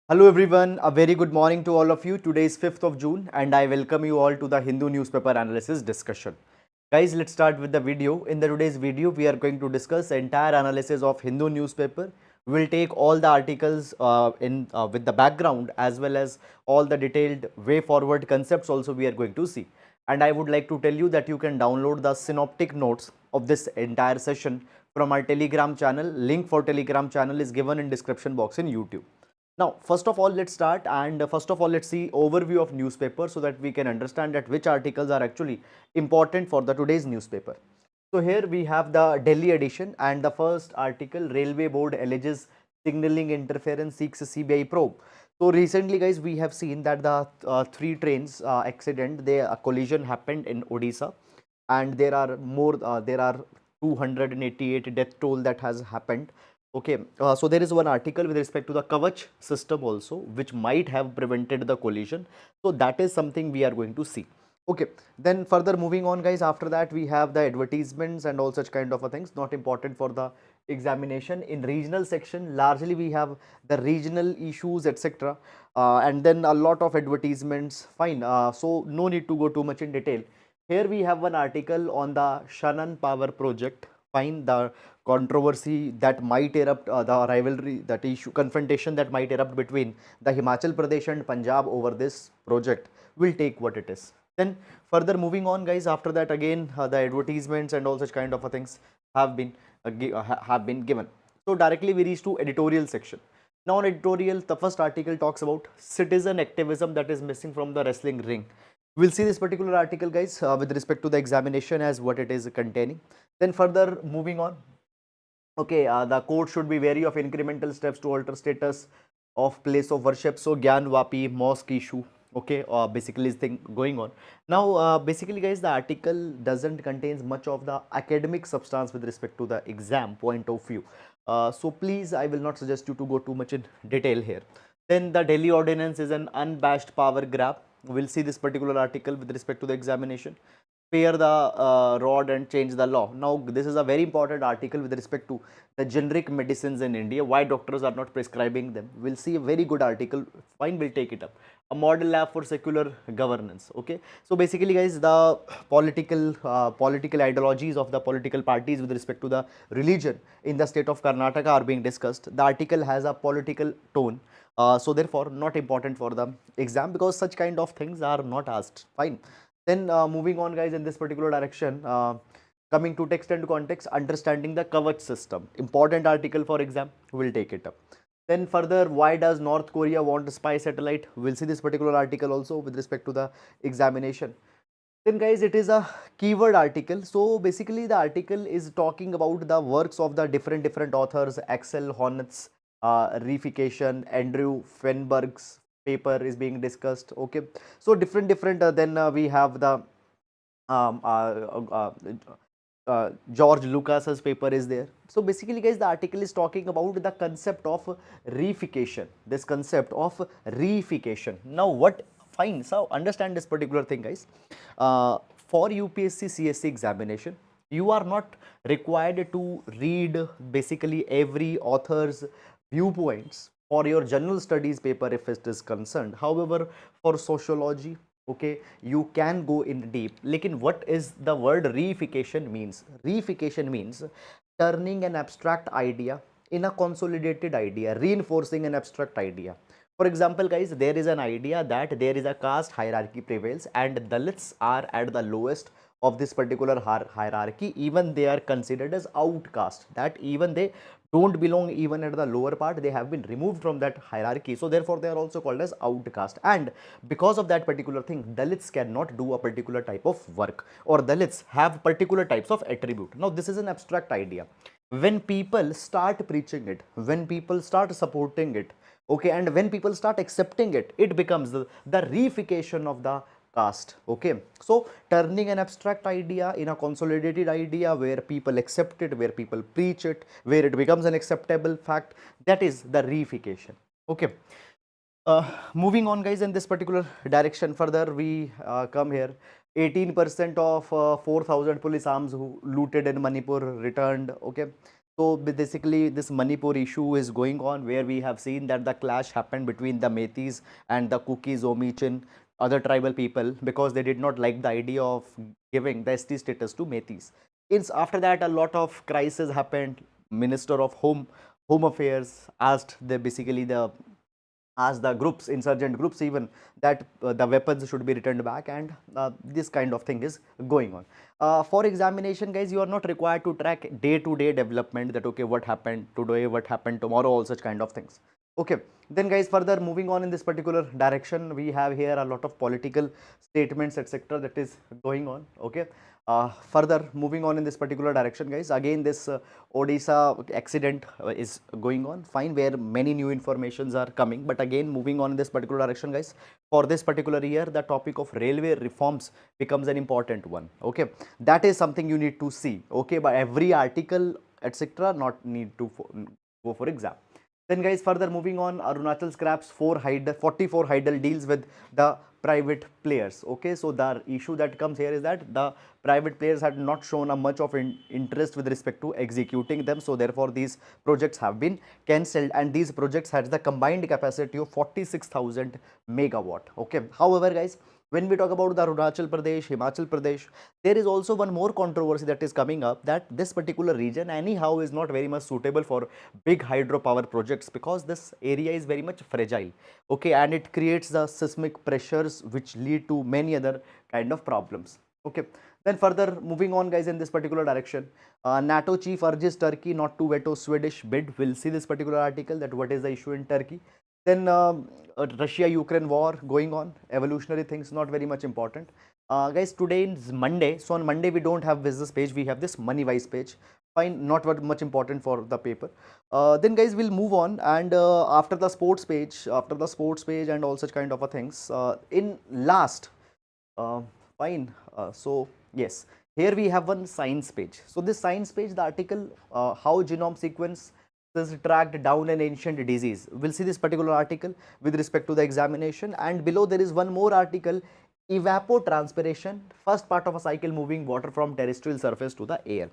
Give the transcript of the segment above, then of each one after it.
Hello everyone, a very good morning to all of you. Today is 5th of June and I welcome you all to the Hindu newspaper analysis discussion. Guys, let's start with the video. In the today's video, we are going to discuss entire analysis of Hindu newspaper. We will take all the articles with the background as well as all the detailed way forward concepts also we are going to see. And I would like to tell you that you can download the synoptic notes of this entire session from our Telegram channel. Link for Telegram channel is given in description box in YouTube. Now, first of all, let's start and first of all, let's see overview of newspaper so that we can understand that which articles are actually important for the today's newspaper. So here we have the Delhi edition and the first article, Railway Board alleges signaling interference seeks CBI probe. So recently guys, we have seen that the three trains accident, a collision happened in Odisha and there are 288 death toll that has happened. Okay, so there is one article with respect to the KVACH system also, which might have prevented the collision. So that is something we are going to see. Okay, then further moving on guys, after that we have the advertisements and all such kind of a things, not important for the examination. In regional section, largely we have the regional issues, etc. And then a lot of advertisements, fine. So no need to go too much in detail. Here we have one article on the Shannon power project, fine, the controversy that might erupt, the rivalry, that issue, confrontation that might erupt between the Himachal Pradesh and Punjab over this project. Will take what it is. Then further moving on guys, after that again the advertisements and all such kind of things have been given. So directly we reach to editorial section. Now in editorial, the first article talks about citizen activism that is missing from the wrestling ring. We'll see this particular article guys with respect to the examination as what it is containing. Then further moving on, okay, the court should be wary of incremental steps to alter status of place of worship. So Gyan Vapi mosque issue, okay, basically is thing going on. Now basically guys, the article doesn't contains much of the academic substance with respect to the exam point of view. So please, I will not suggest you to go too much in detail here. Then the Delhi ordinance is an unabashed power grab. We'll see this particular article with respect to the examination. Spare the rod and change the law. Now, this is a very important article with respect to the generic medicines in India, why doctors are not prescribing them. We'll see a very good article. Fine, we'll take it up. A model lab for secular governance. Okay, so basically, guys, the political ideologies of the political parties with respect to the religion in the state of Karnataka are being discussed. The article has a political tone. So therefore not important for the exam because such kind of things are not asked. Fine. Then moving on guys in this particular direction, coming to text and context, understanding the KVACH system, important article for exam, we'll take it up. Then further, why does North Korea want a spy satellite? We'll see this particular article also with respect to the examination. Then guys, it is a keyword article. So basically the article is talking about the works of the different authors, Axel Honneth's Reification, Andrew Fenberg's paper is being discussed. Okay, so different then we have the um, uh, uh, George Lucas's paper is there. So basically guys, the article is talking about the concept of reification, this concept of reification. Now what, fine, so understand this particular thing guys. For UPSC CSE examination, you are not required to read basically every author's viewpoints for your general studies paper if it is concerned. However, for sociology, okay, you can go in deep. Lekin what is the word reification means? Reification means turning an abstract idea in a consolidated idea, reinforcing an abstract idea. For example, guys, there is an idea that there is a caste hierarchy prevails and Dalits are at the lowest of this particular hierarchy. Even they are considered as outcast, that even they don't belong even at the lower part, they have been removed from that hierarchy, so therefore they are also called as outcast. And because of that particular thing, Dalits cannot do a particular type of work, or Dalits have particular types of attribute. Now this is an abstract idea. When people start preaching it, when people start supporting it, okay, and when people start accepting it, it becomes the reification of the caste. Okay, so turning an abstract idea in a consolidated idea where people accept it, where people preach it, where it becomes an acceptable fact, that is the reification. Okay, moving on guys in this particular direction, further we come here. 18% of 4,000 police arms who looted in Manipur returned. Okay, So basically this Manipur issue is going on, where we have seen that the clash happened between the Metis and the Kukis, Omichin, other tribal people, because they did not like the idea of giving the ST status to Metis. After that, a lot of crisis happened. Minister of Home Affairs asked the groups, insurgent groups even, that the weapons should be returned back, and this kind of thing is going on. For examination, guys, you are not required to track day-to-day development, that okay, what happened today, what happened tomorrow, all such kind of things. Okay, then guys, further moving on in this particular direction, we have here a lot of political statements, etc., that is going on. Okay, further moving on in this particular direction, guys, again this Odisha accident is going on, fine, where many new informations are coming. But again, moving on in this particular direction, guys, for this particular year, the topic of railway reforms becomes an important one. Okay, that is something you need to see. Okay, by every article, etc., not need to go for exam. Then guys, further moving on, Arunachal scraps 44 hydel deals with the private players. Okay, so the issue that comes here is that the private players had not shown a much of interest with respect to executing them. So therefore, these projects have been cancelled, and these projects had the combined capacity of 46,000 megawatt. Okay, however, guys, when we talk about the Arunachal Pradesh, Himachal Pradesh, there is also one more controversy that is coming up, that this particular region anyhow is not very much suitable for big hydropower projects, because this area is very much fragile. Okay, and it creates the seismic pressures which lead to many other kind of problems. Okay, then further moving on, guys, in this particular direction, NATO chief urges Turkey not to veto Swedish bid. We'll see this particular article, that what is the issue in Turkey. Then Russia-Ukraine war going on, evolutionary things, not very much important. Guys, today is Monday, so on Monday we don't have business page, we have this money wise page. Fine, not much important for the paper. Then guys, we'll move on, and after the sports page, and all such kind of a things, in last, uh, fine, so yes, here we have one science page. So this science page, the article, how genome sequence tracked down an ancient disease. We'll see this particular article with respect to the examination, and below there is one more article, evapotranspiration, first part of a cycle moving water from terrestrial surface to the air.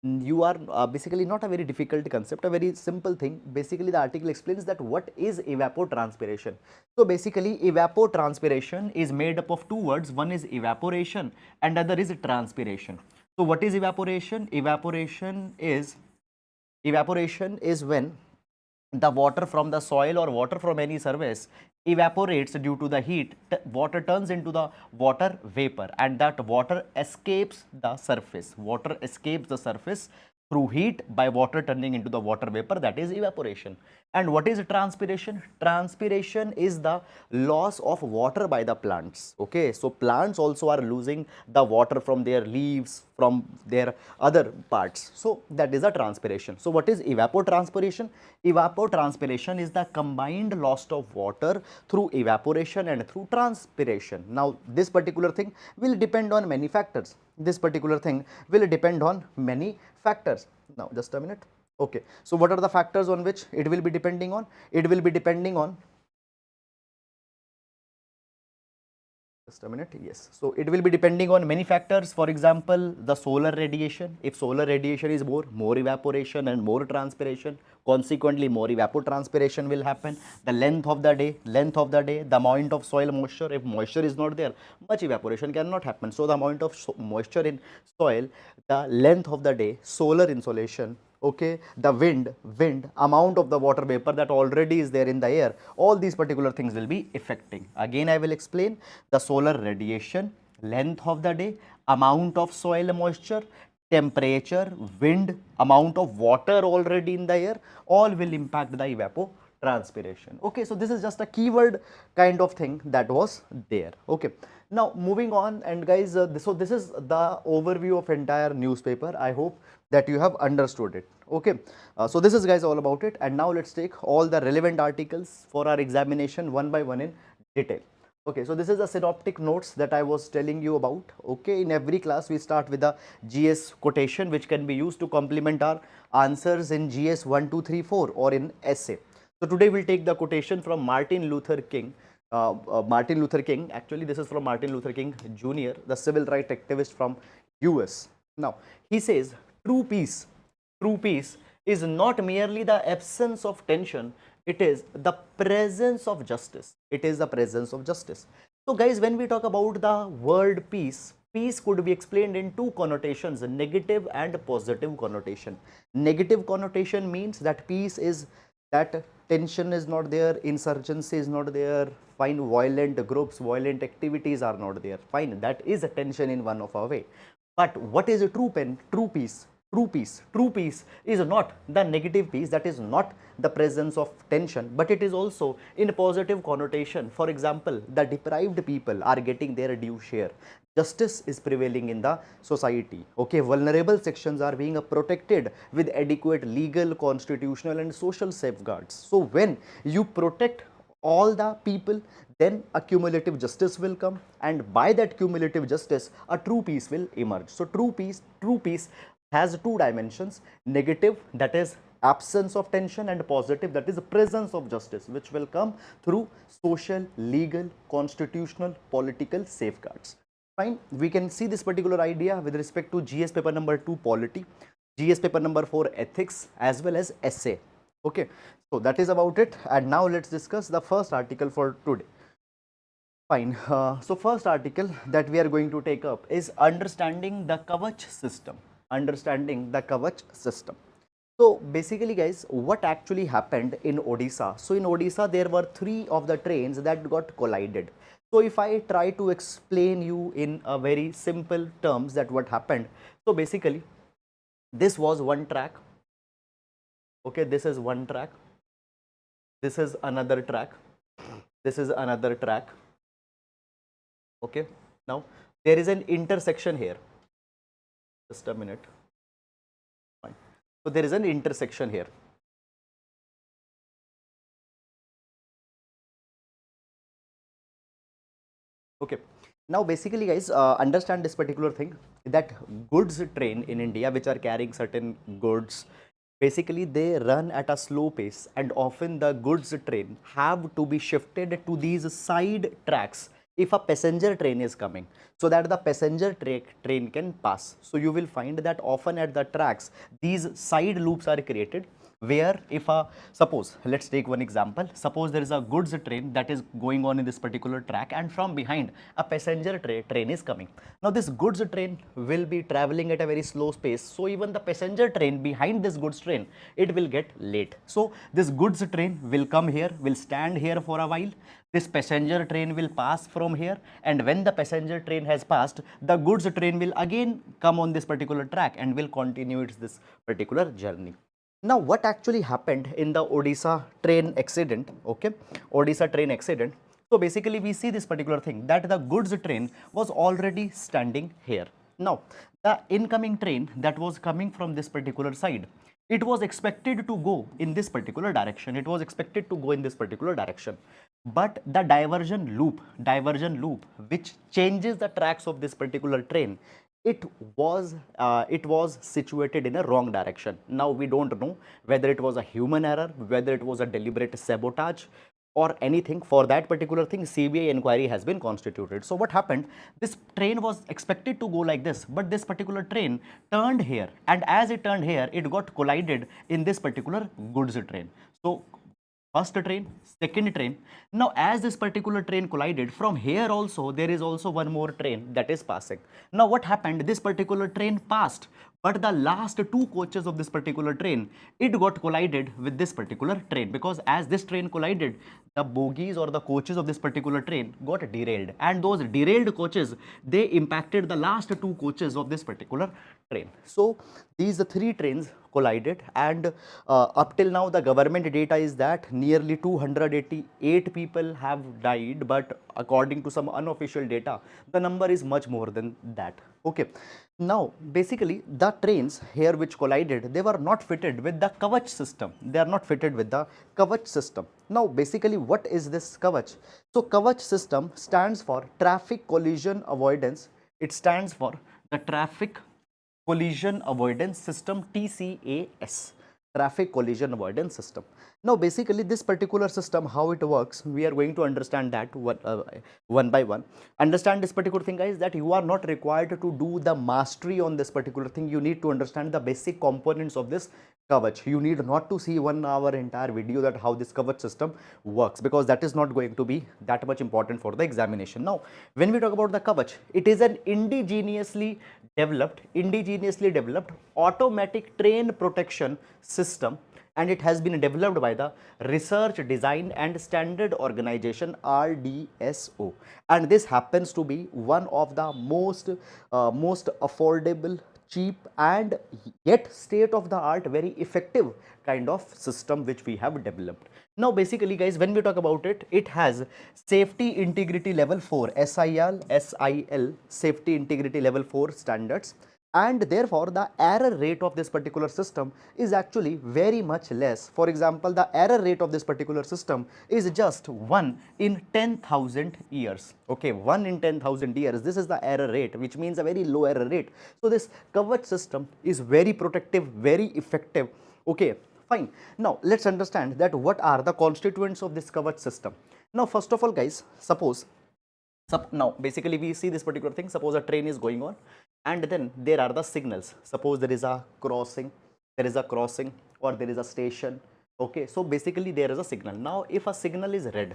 You are basically not a very difficult concept, a very simple thing. Basically the article explains that what is evapotranspiration. So basically evapotranspiration is made up of two words, one is evaporation and other is transpiration. So what is evaporation? Evaporation is when the water from the soil or water from any surface evaporates due to the heat. Water turns into the water vapor, and that water escapes the surface. Water escapes the surface through heat by water turning into the water vapor, that is evaporation. And what is transpiration? Transpiration is the loss of water by the plants. Okay, so plants also are losing the water from their leaves, from their other parts. So that is a transpiration. So what is evapotranspiration? Evapotranspiration is the combined loss of water through evaporation and through transpiration. Now this particular thing will depend on many factors. Now just a minute. Okay, so what are the factors on which it will be depending on? It will be depending on, just a minute, yes. So it will be depending on many factors. For example, the solar radiation. If solar radiation is more evaporation and more transpiration. Consequently, more evapotranspiration will happen. The length of the day, the amount of soil moisture. If moisture is not there, much evaporation cannot happen. So the amount of moisture in soil, the length of the day, solar insolation, okay, the wind, amount of the water vapor that already is there in the air, all these particular things will be affecting. Again, I will explain: the solar radiation, length of the day, amount of soil moisture, temperature, wind, amount of water already in the air, all will impact the evapotranspiration. Okay, so this is just a keyword kind of thing that was there. Okay, now moving on, and guys, so this is the overview of entire newspaper. I hope that you have understood it. Okay, so this is, guys, all about it, and now let's take all the relevant articles for our examination one by one in detail. Okay, so this is the synoptic notes that I was telling you about. Okay, in every class we start with the GS quotation, which can be used to complement our answers in GS 1, 2, 3, 4 or in essay. So today we'll take the quotation from Martin Luther King. Actually this is from Martin Luther King Jr., the civil rights activist from US. Now he says, true peace is not merely the absence of tension, it is the presence of justice. It is the presence of justice. So guys, when we talk about the word peace, peace could be explained in two connotations, negative and positive connotation. Negative connotation means that peace is that tension is not there, insurgency is not there, fine, violent groups, violent activities are not there, fine, that is a tension in one of our way. But what is a true peace? True peace is not the negative peace, that is not the presence of tension, but it is also in a positive connotation. For example, the deprived people are getting their due share. Justice is prevailing in the society. Okay, vulnerable sections are being protected with adequate legal, constitutional, and social safeguards. So when you protect all the people, then a cumulative justice will come, and by that cumulative justice a true peace will emerge. So true peace has two dimensions: negative, that is absence of tension, and positive, that is presence of justice, which will come through social, legal, constitutional, political safeguards. Fine, we can see this particular idea with respect to GS paper number 2 polity, GS paper number 4 ethics, as well as essay. Okay, so that is about it, and now let's discuss the first article for today. Fine. So first article that we are going to take up is understanding the KVACH system. Understanding the KVACH system. So basically guys, what actually happened in Odisha? So in Odisha there were 3 of the trains that got collided. So if I try to explain you in a very simple terms that what happened. So basically this was one track. Okay, this is one track. This is another track. This is another track. Okay, now there is an intersection here. Just a minute. Fine. So there is an intersection here. Okay, now basically guys, understand this particular thing, that goods train in India which are carrying certain goods, basically they run at a slow pace, and often the goods train have to be shifted to these side tracks if a passenger train is coming, so that the passenger train can pass. So you will find that often at the tracks these side loops are created, where if a, suppose, let's take one example, suppose there is a goods train that is going on in this particular track, and from behind a passenger train is coming. Now this goods train will be traveling at a very slow pace, so even the passenger train behind this goods train, it will get late. So this goods train will come here, will stand here for a while, this passenger train will pass from here, and when the passenger train has passed, the goods train will again come on this particular track and will continue this particular journey. Now what actually happened in the Odisha train accident? Okay, Odisha train accident. So basically we see this particular thing, that the goods train was already standing here. Now the incoming train that was coming from this particular side, it was expected to go in this particular direction. It was expected to go in this particular direction. But the diversion loop which changes the tracks of this particular train, it was situated in a wrong direction. Now we don't know whether it was a human error, whether it was a deliberate sabotage or anything. For that particular thing, CBI inquiry has been constituted. So what happened, this train was expected to go like this, but this particular train turned here, and as it turned here, it got collided in this particular goods train. So first train, second train. Now as this particular train collided, from here also there is also one more train that is passing. Now what happened, this particular train passed, but the last 2 coaches of this particular train, it got collided with this particular train, because as this train collided, the bogies or the coaches of this particular train got derailed, and those derailed coaches, they impacted the last 2 coaches of this particular train. So these 3 trains collided, and up till now the government data is that nearly 288 people have died, but according to some unofficial data, the number is much more than that. Okay, now basically the trains here which collided, they were not fitted with the KVACH system. They are not fitted with the KVACH system. Now basically what is this KVACH? So KVACH system stands for traffic collision avoidance. It stands for the traffic collision avoidance system, TCAS. traffic collision avoidance system. Now basically this particular system, how it works, we are going to understand that one by one. Understand this particular thing, guys, that you are not required to do the mastery on this particular thing. You need to understand the basic components of this KVACH. You need not to see 1 hour entire video that how this KVACH system works, because that is not going to be that much important for the examination. Now when we talk about the KVACH, it is an indigenously developed automatic train protection system, and it has been developed by the Research Design and Standard Organization, RDSO, and this happens to be one of the most affordable, cheap, and yet state of the art, very effective kind of system which we have developed. Now basically, guys, when we talk about it, it has safety integrity level 4, SIL safety integrity level 4 standards, and therefore the error rate of this particular system is actually very much less. For example, the error rate of this particular system is just 1 in 10,000 years. Okay, 1 in 10,000 years, this is the error rate, which means a very low error rate. So this KVACH system is very protective, very effective. Okay, fine. Now let's understand that what are the constituents of this KVACH system. Now first of all, guys, suppose now basically we see this particular thing. Suppose a train is going on, and then there are the signals. Suppose there is a crossing, or there is a station. Okay, so basically there is a signal. Now if a signal is red,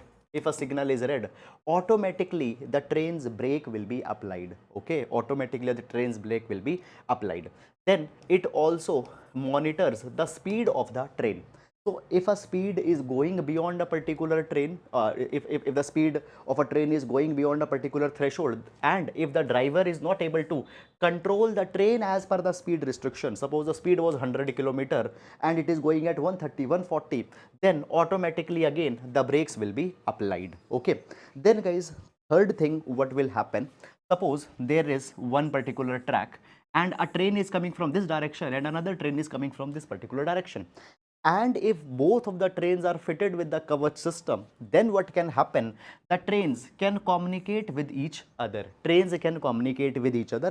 automatically the train's brake will be applied. Okay, automatically the train's brake will be applied. Then it also monitors the speed of the train. So if a speed is going beyond a particular train, if the speed of a train is going beyond a particular threshold, and if the driver is not able to control the train as per the speed restriction, suppose the speed was 100 kilometer and it is going at 130, 140, then automatically again the brakes will be applied. Okay, then guys, third thing what will happen, suppose there is one particular track and a train is coming from this direction and another train is coming from this particular direction, and if both of the trains are fitted with the KVACH system, then what can happen? The trains can communicate with each other.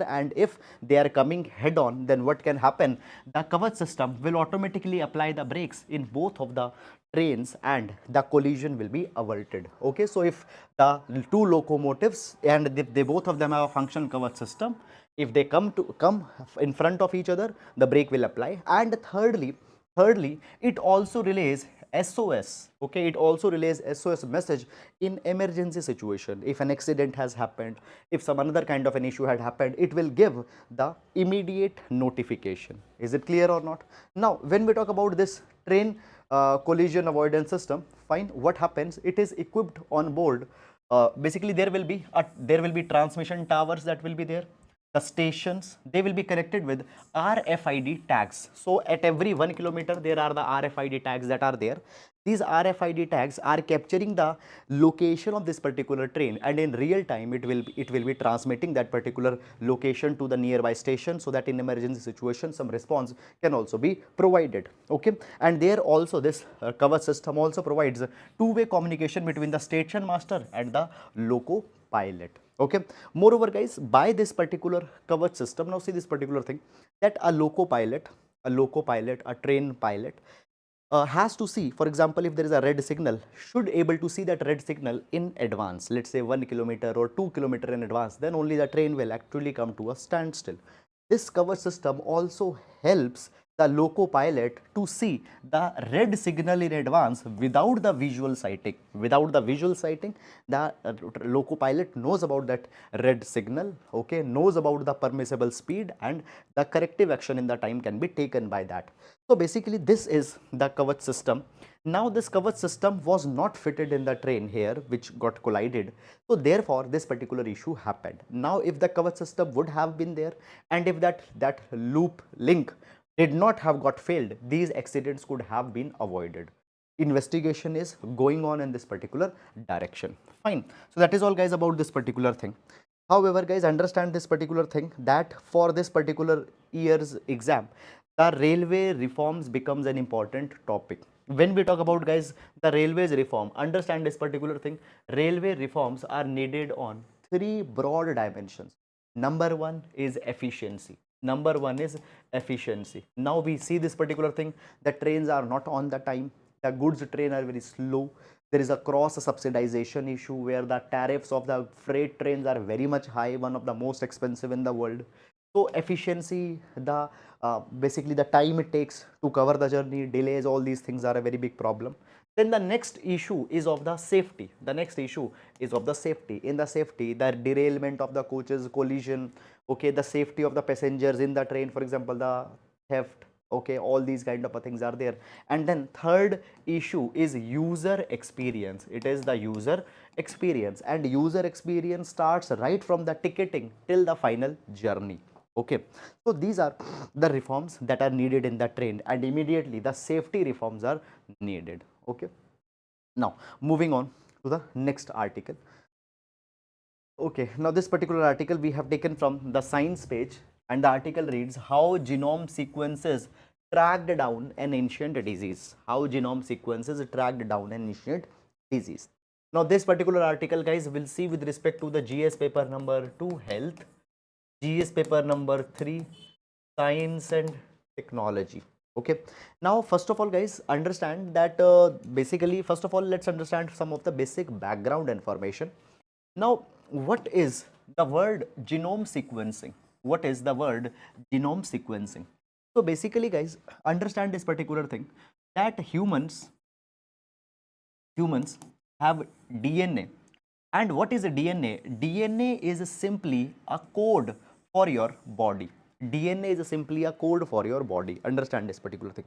And if they are coming head on, then what can happen? The KVACH system will automatically apply the brakes in both of the trains and the collision will be averted. Okay, so if the two locomotives and if they both of them have a functional KVACH system, if they come in front of each other, the brake will apply. And thirdly, it also relays SOS. Okay, it also relays SOS message in emergency situation. If an accident has happened, if some another kind of an issue had happened, it will give the immediate notification. Is it clear or not? Now when we talk about this train collision avoidance system, fine, what happens? It is equipped on board. Basically there will be transmission towers that will be there. The stations, they will be connected with RFID tags. So at every 1 kilometer there are the RFID tags that are there. These RFID tags are capturing the location of this particular train, and in real time it will be transmitting that particular location to the nearby station, so that in emergency situation some response can also be provided. Okay, and there also this KVACH system also provides two-way communication between the station master and the loco pilot. Okay, moreover guys, by this particular KVACH system, now see this particular thing, that a loco pilot, a train pilot has to see, for example, if there is a red signal, should able to see that red signal in advance, let's say 1 kilometer or 2 kilometer in advance, then only the train will actually come to a standstill. This KVACH system also helps the loco pilot to see the red signal in advance without the visual sighting. The loco pilot knows about that red signal, okay, knows about the permissible speed, and the corrective action in the time can be taken by that. So basically this is the KVACH system. Now this KVACH system was not fitted in the train here, which got collided. So therefore this particular issue happened. Now if the KVACH system would have been there, and if that loop link did not have got failed, these accidents could have been avoided. Investigation is going on in this particular direction. Fine. So that is all guys about this particular thing. However guys, understand this particular thing, that for this particular year's exam, the railway reforms becomes an important topic. When we talk about guys the railways reform, understand this particular thing, railway reforms are needed on three broad dimensions. Number one is efficiency. Number one is efficiency. Now we see this particular thing, the trains are not on the time, the goods train are very slow. There is a cross subsidization issue where the tariffs of the freight trains are very much high, one of the most expensive in the world. So efficiency, the basically the time it takes to cover the journey, delays, all these things are a very big problem. Then the next issue is of the safety. The next issue is of the safety. In the safety, the derailment of the coaches, collision, okay, the safety of the passengers in the train, for example, the theft, okay, all these kind of things are there. And then third issue is user experience. It is the user experience, and user experience starts right from the ticketing till the final journey. Okay, so these are the reforms that are needed in the train, and immediately the safety reforms are needed. Okay, now moving on to the next article. Okay, now this particular article we have taken from the science page, and the article reads how genome sequences tracked down an ancient disease. How genome sequences tracked down an ancient disease. Now this particular article, guys, we'll see with respect to the GS paper number 2 health, GS paper number 3 science and technology. Okay, now first of all, guys, understand that basically, first of all, let's understand some of the basic background information. Now, what is the word genome sequencing? What is the word genome sequencing? So basically, guys, understand this particular thing, that humans have DNA. And what is a DNA? DNA is simply a code for your body. DNA is simply a code for your body. Understand this particular thing.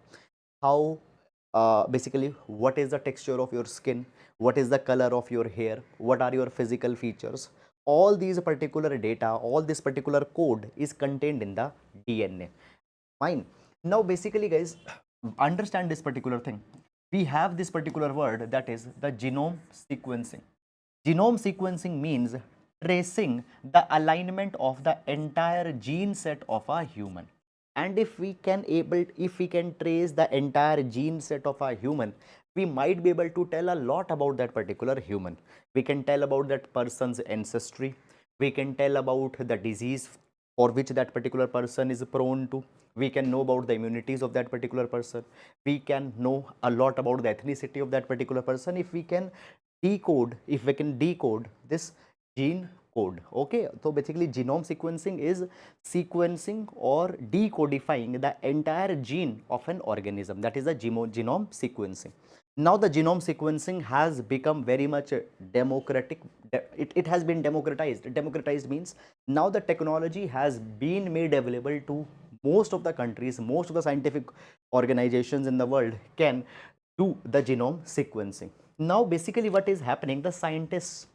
How basically, what is the texture of your skin, what is the color of your hair, what are your physical features, all these particular data, all this particular code is contained in the DNA. Fine. Now basically, guys, understand this particular thing. We have this particular word, that is the genome sequencing. Genome sequencing means tracing the alignment of the entire gene set of a human. And if we can trace the entire gene set of a human, we might be able to tell a lot about that particular human. We can tell about that person's ancestry. We can tell about the disease for which that particular person is prone to. We can know about the immunities of that particular person. We can know a lot about the ethnicity of that particular person if we can decode this gene code. Okay, so basically genome sequencing is sequencing or decodifying the entire gene of an organism. That is the genome sequencing. Now the genome sequencing has become very much democratic. It has been democratized. Democratized means now the technology has been made available to most of the countries, most of the scientific organizations in the world can do the genome sequencing. Now basically what is happening, the scientists,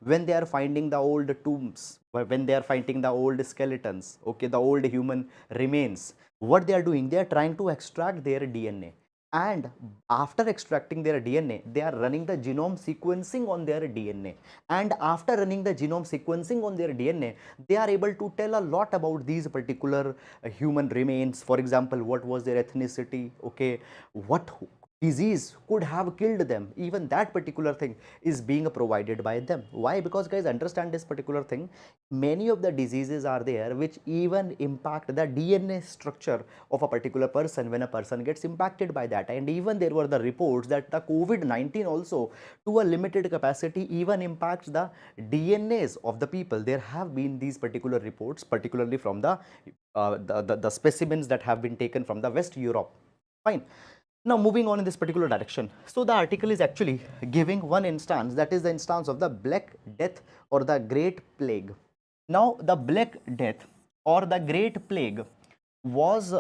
when they are finding the old tombs, when they are finding the old skeletons, okay, the old human remains, what they are doing, they are trying to extract their DNA. And after extracting their DNA, they are running the genome sequencing on their DNA. And after running the genome sequencing on their DNA, they are able to tell a lot about these particular human remains. For example, what was their ethnicity, okay, what disease could have killed them, even that particular thing is being provided by them. Why? Because, guys, understand this particular thing, many of the diseases are there which even impact the DNA structure of a particular person when a person gets impacted by that. And even there were the reports that the COVID-19 also, to a limited capacity, even impacts the DNAs of the people. There have been these particular reports, particularly from the specimens that have been taken from the West Europe. Fine. Now moving on in this particular direction. So the article is actually giving one instance, that is the instance of the Black Death or the Great Plague. Now the Black Death or the Great Plague was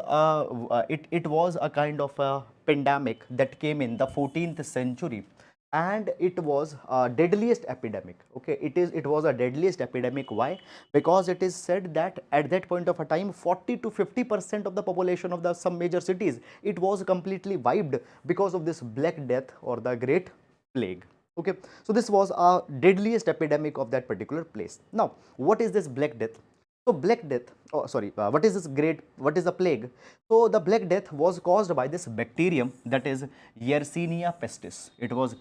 it was a kind of a pandemic that came in the 14th century, and it was a deadliest epidemic. Okay, it was a deadliest epidemic. Why? Because it is said that at that point of a time 40 to 50% of the population of the some major cities, it was completely wiped because of this Black Death or the Great Plague. Okay, so this was a deadliest epidemic of that particular place. Now what is this Black Death? So Black Death, oh sorry, what is the plague? So the Black Death was caused by this bacterium, that is Yersinia pestis. It was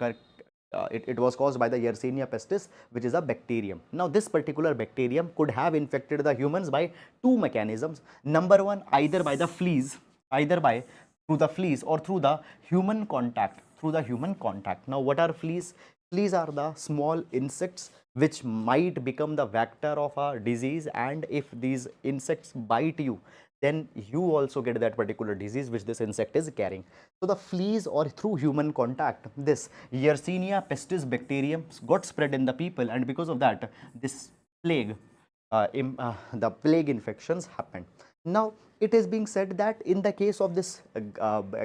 It was caused by the Yersinia pestis, which is a bacterium. Now, this particular bacterium could have infected the humans by two mechanisms. Number one, either by the fleas, either by through the fleas or through the human contact, through the human contact. Now, what are fleas? Fleas are the small insects which might become the vector of a disease, and if these insects bite you, then you also get that particular disease which this insect is carrying. So, the fleas or through human contact, this Yersinia pestis bacterium got spread in the people, and because of that, this plague, the plague infections happened. Now, it is being said that in the case of this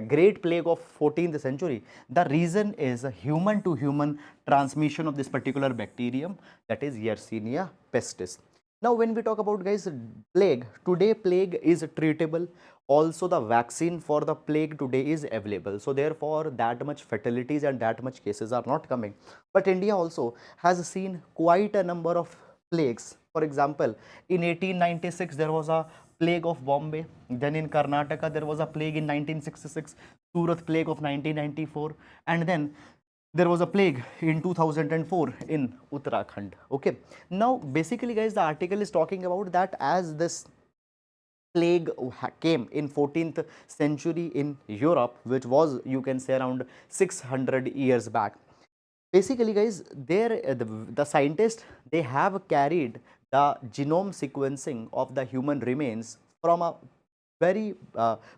great plague of 14th century, the reason is a human to human transmission of this particular bacterium, that is Yersinia pestis. Now, when we talk about, guys, plague, today plague is treatable. Also, the vaccine for the plague today is available. So, therefore, that much fatalities and that much cases are not coming. But India also has seen quite a number of plagues. For example, in 1896, there was a plague of Bombay. Then in Karnataka, there was a plague in 1966, Surat plague of 1994. And then there was a plague in 2004 in Uttarakhand. Okay. Now, basically, guys, the article is talking about that as this plague came in 14th century in Europe, which was, you can say, around 600 years back. Basically, guys, there the scientists, they have carried the genome sequencing of the human remains from a very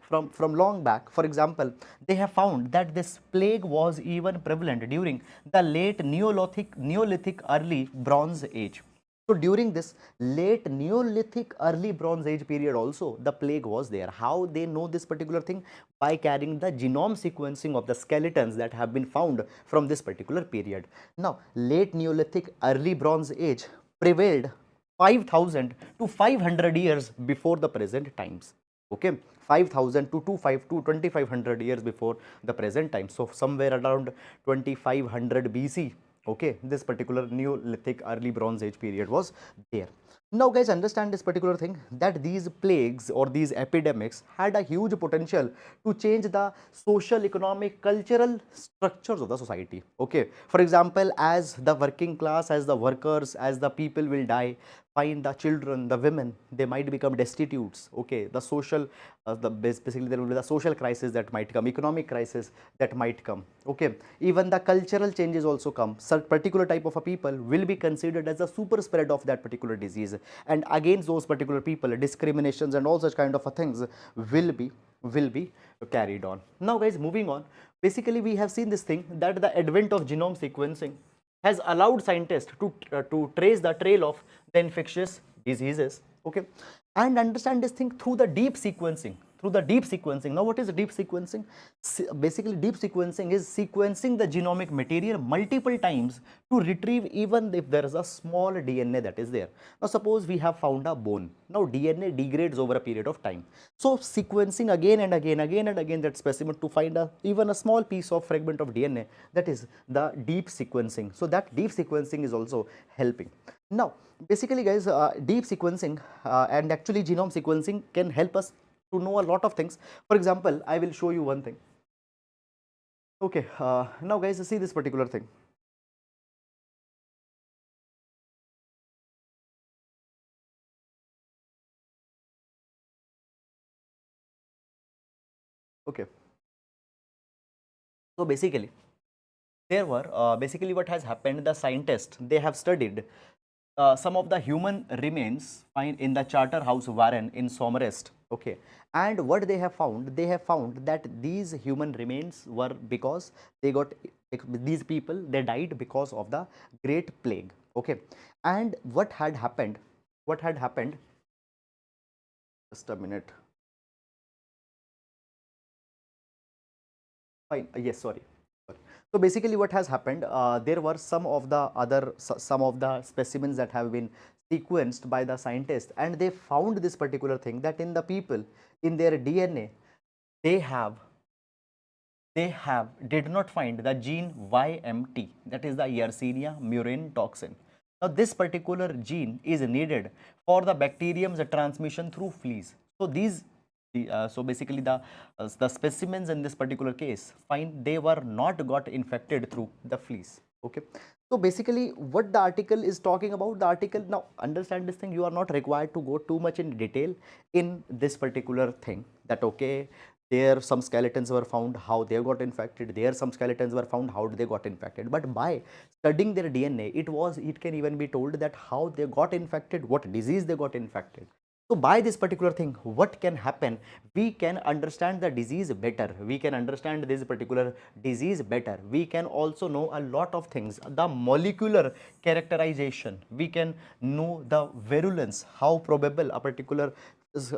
from long back. For example, they have found that this plague was even prevalent during the late Neolithic early Bronze Age. So, during this late Neolithic early Bronze Age period also, the plague was there. How they know this particular thing? By carrying the genome sequencing of the skeletons that have been found from this particular period. Now, late Neolithic early Bronze Age prevailed 5000 to 500 years before the present times. Okay, 5000 to 2500 years before the present time. So, somewhere around 2500 BC. Okay, this particular Neolithic early Bronze Age period was there. Now, guys, understand this particular thing, that these plagues or these epidemics had a huge potential to change the social, economic, cultural structures of the society. Okay, for example, as the working class, as the workers, as the people will die, find the children, the women, they might become destitutes. Okay, the social, basically there will be the social crisis that might come, economic crisis that might come. Okay, even the cultural changes also come. Such particular type of a people will be considered as a super spread of that particular disease, and against those particular people, discriminations and all such kind of a things will be carried on. Now, guys, moving on, basically we have seen this thing, that the advent of genome sequencing has allowed scientists to trace the trail of the infectious diseases, okay, and understand this thing through the deep sequencing. Now, what is deep sequencing? Basically, deep sequencing is sequencing the genomic material multiple times to retrieve even if there is a small DNA that is there. Now, suppose we have found a bone. Now, DNA degrades over a period of time. So, sequencing again and again that specimen to find even a small piece of fragment of DNA, that is the deep sequencing. So, that deep sequencing is also helping. Now, basically, guys, deep sequencing and actually genome sequencing can help us to know a lot of things. For example, I will show you one thing. Okay, now, guys, see this particular thing. Okay, so basically there were basically what has happened, the scientists, they have studied some of the human remains find in the Charterhouse Warren in Somerset. Okay, and what they have found that these human remains were because they got, these people, they died because of the Great Plague. Okay, and what had happened, just a minute, fine, yes, sorry. So, basically what has happened, there were some of the specimens that have been sequenced by the scientists, and they found this particular thing, that in the people, in their DNA, they did not find the gene YMT, that is the Yersinia murine toxin. Now, this particular gene is needed for the bacterium's transmission through fleas. So, so basically the specimens in this particular case find they were not got infected through the fleas. Okay, so basically what the article is talking about, the article, now understand this thing, you are not required to go too much in detail in this particular thing, that okay, there some skeletons were found, how they got infected, there some skeletons were found, how they got infected, but by studying their DNA, it can even be told that how they got infected, what disease they got infected. So by this particular thing, what can happen, we can understand the disease better, we can understand this particular disease better, we can also know a lot of things, the molecular characterization, we can know the virulence, how probable a particular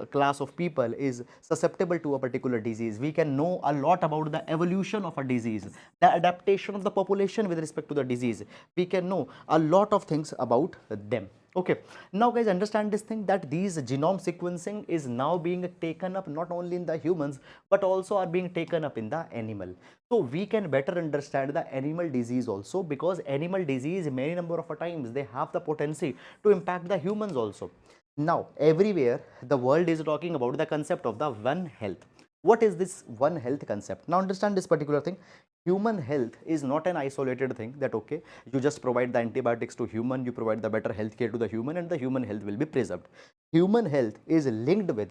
class of people is susceptible to a particular disease, we can know a lot about the evolution of a disease, the adaptation of the population with respect to the disease, we can know a lot of things about them. Okay, now guys, understand this thing, that these genome sequencing is now being taken up not only in the humans but also are being taken up in the animal. So we can better understand the animal disease also, because animal disease many number of times they have the potency to impact the humans also. Now everywhere the world is talking about the concept of the One Health. What is this One Health concept? Now understand this particular thing. Human health is not an isolated thing, that okay, you just provide the antibiotics to human, you provide the better healthcare to the human, and the human health will be preserved. Human health is linked with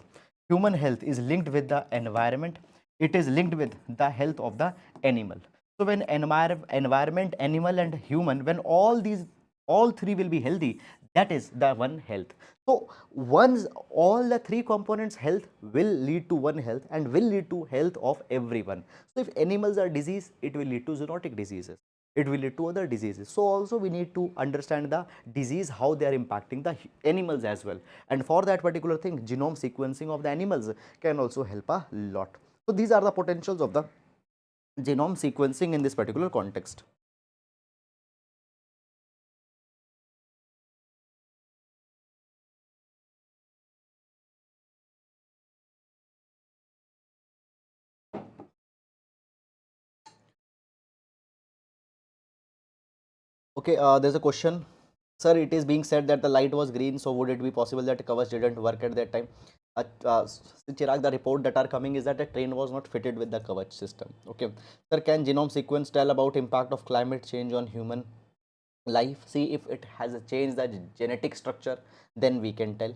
the environment, it is linked with the health of the animal. So when environment, animal and human, when all three will be healthy, that is the One Health. So once all the three components health will lead to One Health and will lead to health of everyone. So if animals are diseased, it will lead to zoonotic diseases, it will lead to other diseases. So also we need to understand the disease, how they are impacting the animals as well, and for that particular thing, genome sequencing of the animals can also help a lot. So these are the potentials of the genome sequencing in this particular context. Okay, there's a question. Sir, it is being said that the light was green, so would it be possible that KVACH didn't work at that time? Chirag, the report that are coming is that a train was not fitted with the KVACH system. Okay. Sir, can genome sequence tell about impact of climate change on human life? See, if it has changed the genetic structure, then we can tell.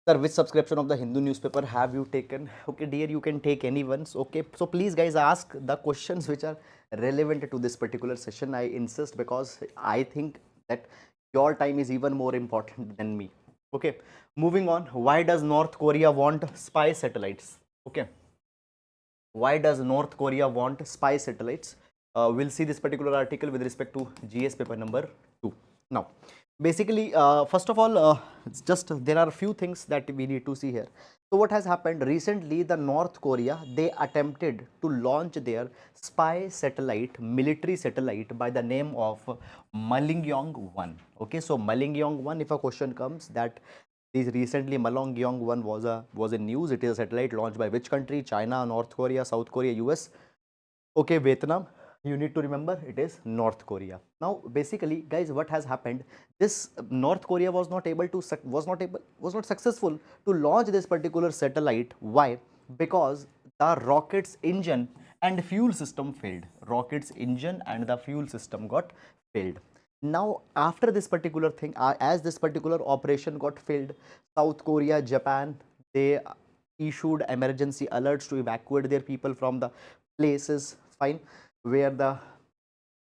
Sir, which subscription of the Hindu newspaper have you taken? Okay, dear, you can take anyone's. Okay, so please guys ask the questions which are relevant to this particular session. I insist, because I think that your time is even more important than me. Okay, moving on. Why does North Korea want spy satellites? Okay, why does North Korea want spy satellites? We'll see this particular article with respect to GS paper number 2. Now, basically, first of all, it's just there are a few things that we need to see here. So what has happened recently, the North Korea, they attempted to launch their spy satellite, military satellite, by the name of Malingyong 1. Okay, so Malingyong 1, if a question comes that this recently Malingyong 1 was in news, it is a satellite launched by which country? China, North Korea, South Korea, US. Okay, Vietnam, you need to remember it is North Korea. Now basically guys, what has happened, this North Korea was not successful to launch this particular satellite. Why? Because the rocket's engine and fuel system failed. Rocket's engine and the fuel system got failed. Now after this particular thing, as this particular operation got failed, South Korea, Japan, they issued emergency alerts to evacuate their people from the places, fine, where the,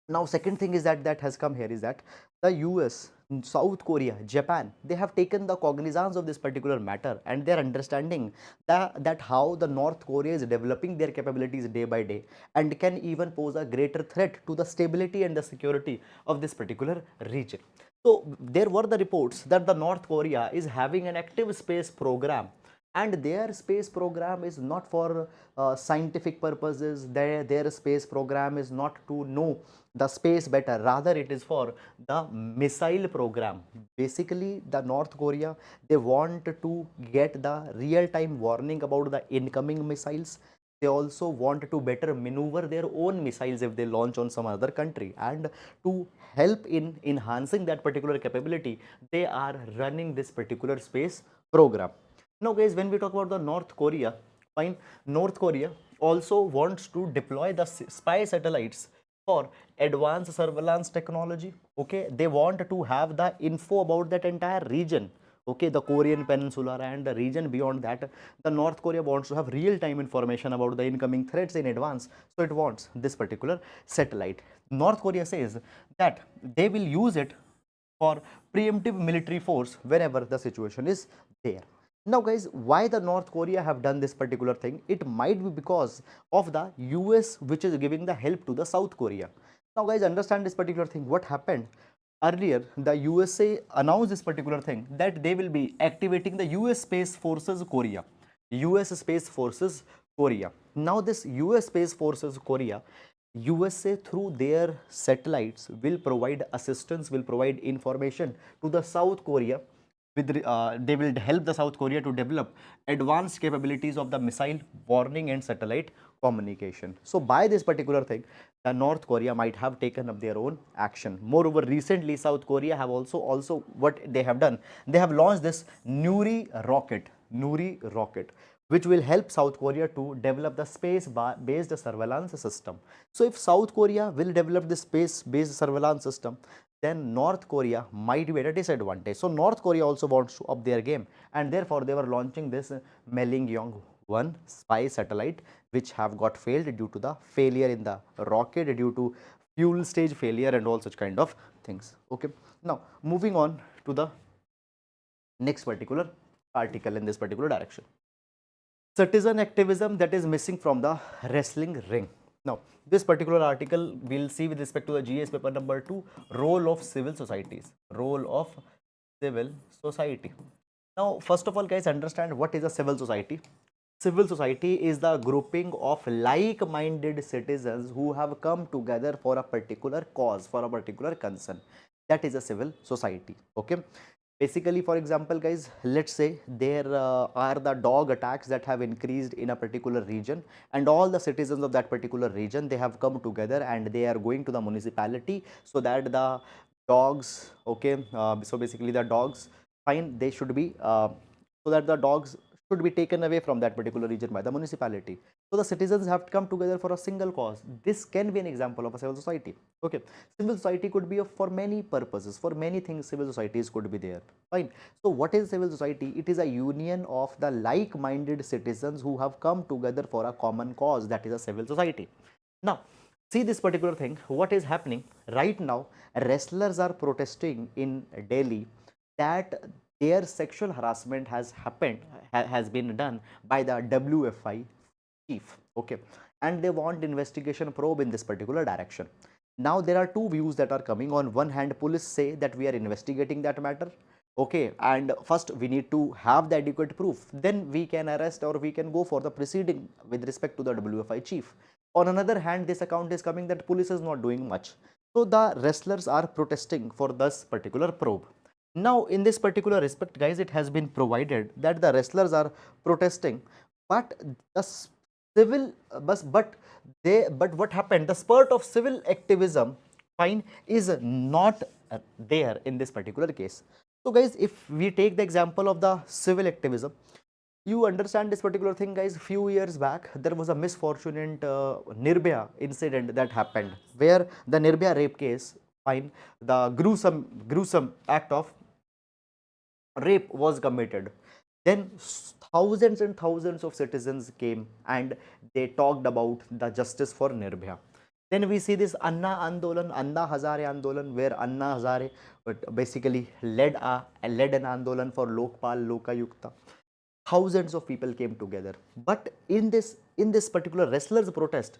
now second thing is that has come here is that the US, South Korea, Japan, they have taken the cognizance of this particular matter, and they are understanding that how the North Korea is developing their capabilities day by day and can even pose a greater threat to the stability and the security of this particular region. So there were the reports that the North Korea is having an active space program, and their space program is not for scientific purposes. Their space program is not to know the space better, rather it is for the missile program. Basically the North Korea, they want to get the real time warning about the incoming missiles. They also want to better maneuver their own missiles if they launch on some other country, and to help in enhancing that particular capability, they are running this particular space program. Now guys, when we talk about the North Korea, fine, North Korea also wants to deploy the spy satellites for advanced surveillance technology. Okay, they want to have the info about that entire region. Okay, the Korean peninsula and the region beyond that. The North Korea wants to have real-time information about the incoming threats in advance. So it wants this particular satellite. North Korea says that they will use it for preemptive military force whenever the situation is there. Now guys, why the North Korea have done this particular thing? It might be because of the US, which is giving the help to the South Korea. Now guys, understand this particular thing. What happened? Earlier, the USA announced this particular thing that they will be activating the US Space Forces Korea. US Space Forces Korea. Now this US Space Forces Korea, USA through their satellites will provide assistance, will provide information to the South Korea. They will help the South Korea to develop advanced capabilities of the missile warning and satellite communication. So by this particular thing, the North Korea might have taken up their own action. Moreover, recently South Korea have also what they have done, they have launched this Nuri rocket, which will help South Korea to develop the space-based surveillance system. So if South Korea will develop the space-based surveillance system, then North Korea might be at a disadvantage. So North Korea also wants to up their game, and therefore they were launching this Malingyong-1 spy satellite, which have got failed due to the failure in the rocket, due to fuel stage failure and all such kind of things. Okay, now moving on to the next particular article in this particular direction. Citizen activism that is missing from the wrestling ring. Now, this particular article we'll see with respect to the GS paper number 2, role of civil societies. Role of civil society. Now, first of all, guys, understand what is a civil society. Civil society is the grouping of like-minded citizens who have come together for a particular cause, for a particular concern. That is a civil society. Okay. Basically, for example, guys, let's say there are the dog attacks that have increased in a particular region, and all the citizens of that particular region, they have come together and they are going to the municipality so that the dogs, okay, so basically the dogs, fine, they should be, so that the dogs should be taken away from that particular region by the municipality. So the citizens have come together for a single cause. This can be an example of a civil society. Okay, civil society could be for many purposes, for many things civil societies could be there. Fine. So what is civil society? It is a union of the like-minded citizens who have come together for a common cause. That is a civil society. Now, see this particular thing. What is happening right now? Wrestlers are protesting in Delhi that their sexual harassment has been done by the WFI chief. Okay, and they want investigation probe in this particular direction. Now there are two views that are coming. On one hand, police say that we are investigating that matter. Okay, and first we need to have the adequate proof, then we can arrest or we can go for the proceeding with respect to the WFI chief. On another hand, this account is coming that police is not doing much. So the wrestlers are protesting for this particular probe. Now in this particular respect, guys, it has been provided that the wrestlers are protesting, but the civil but what happened, the spurt of civil activism, fine, is not there in this particular case. So guys, if we take the example of the civil activism, you understand this particular thing, guys. Few years back there was a misfortunate Nirbhaya incident that happened, where the Nirbhaya rape case, fine, the gruesome act of rape was committed. Then thousands and thousands of citizens came and they talked about the justice for Nirbhaya. Then we see this Anna Hazare Andolan, where Anna Hazare basically led an Andolan for Lokpal Lokayukta. Thousands of people came together, but in this particular wrestlers protest,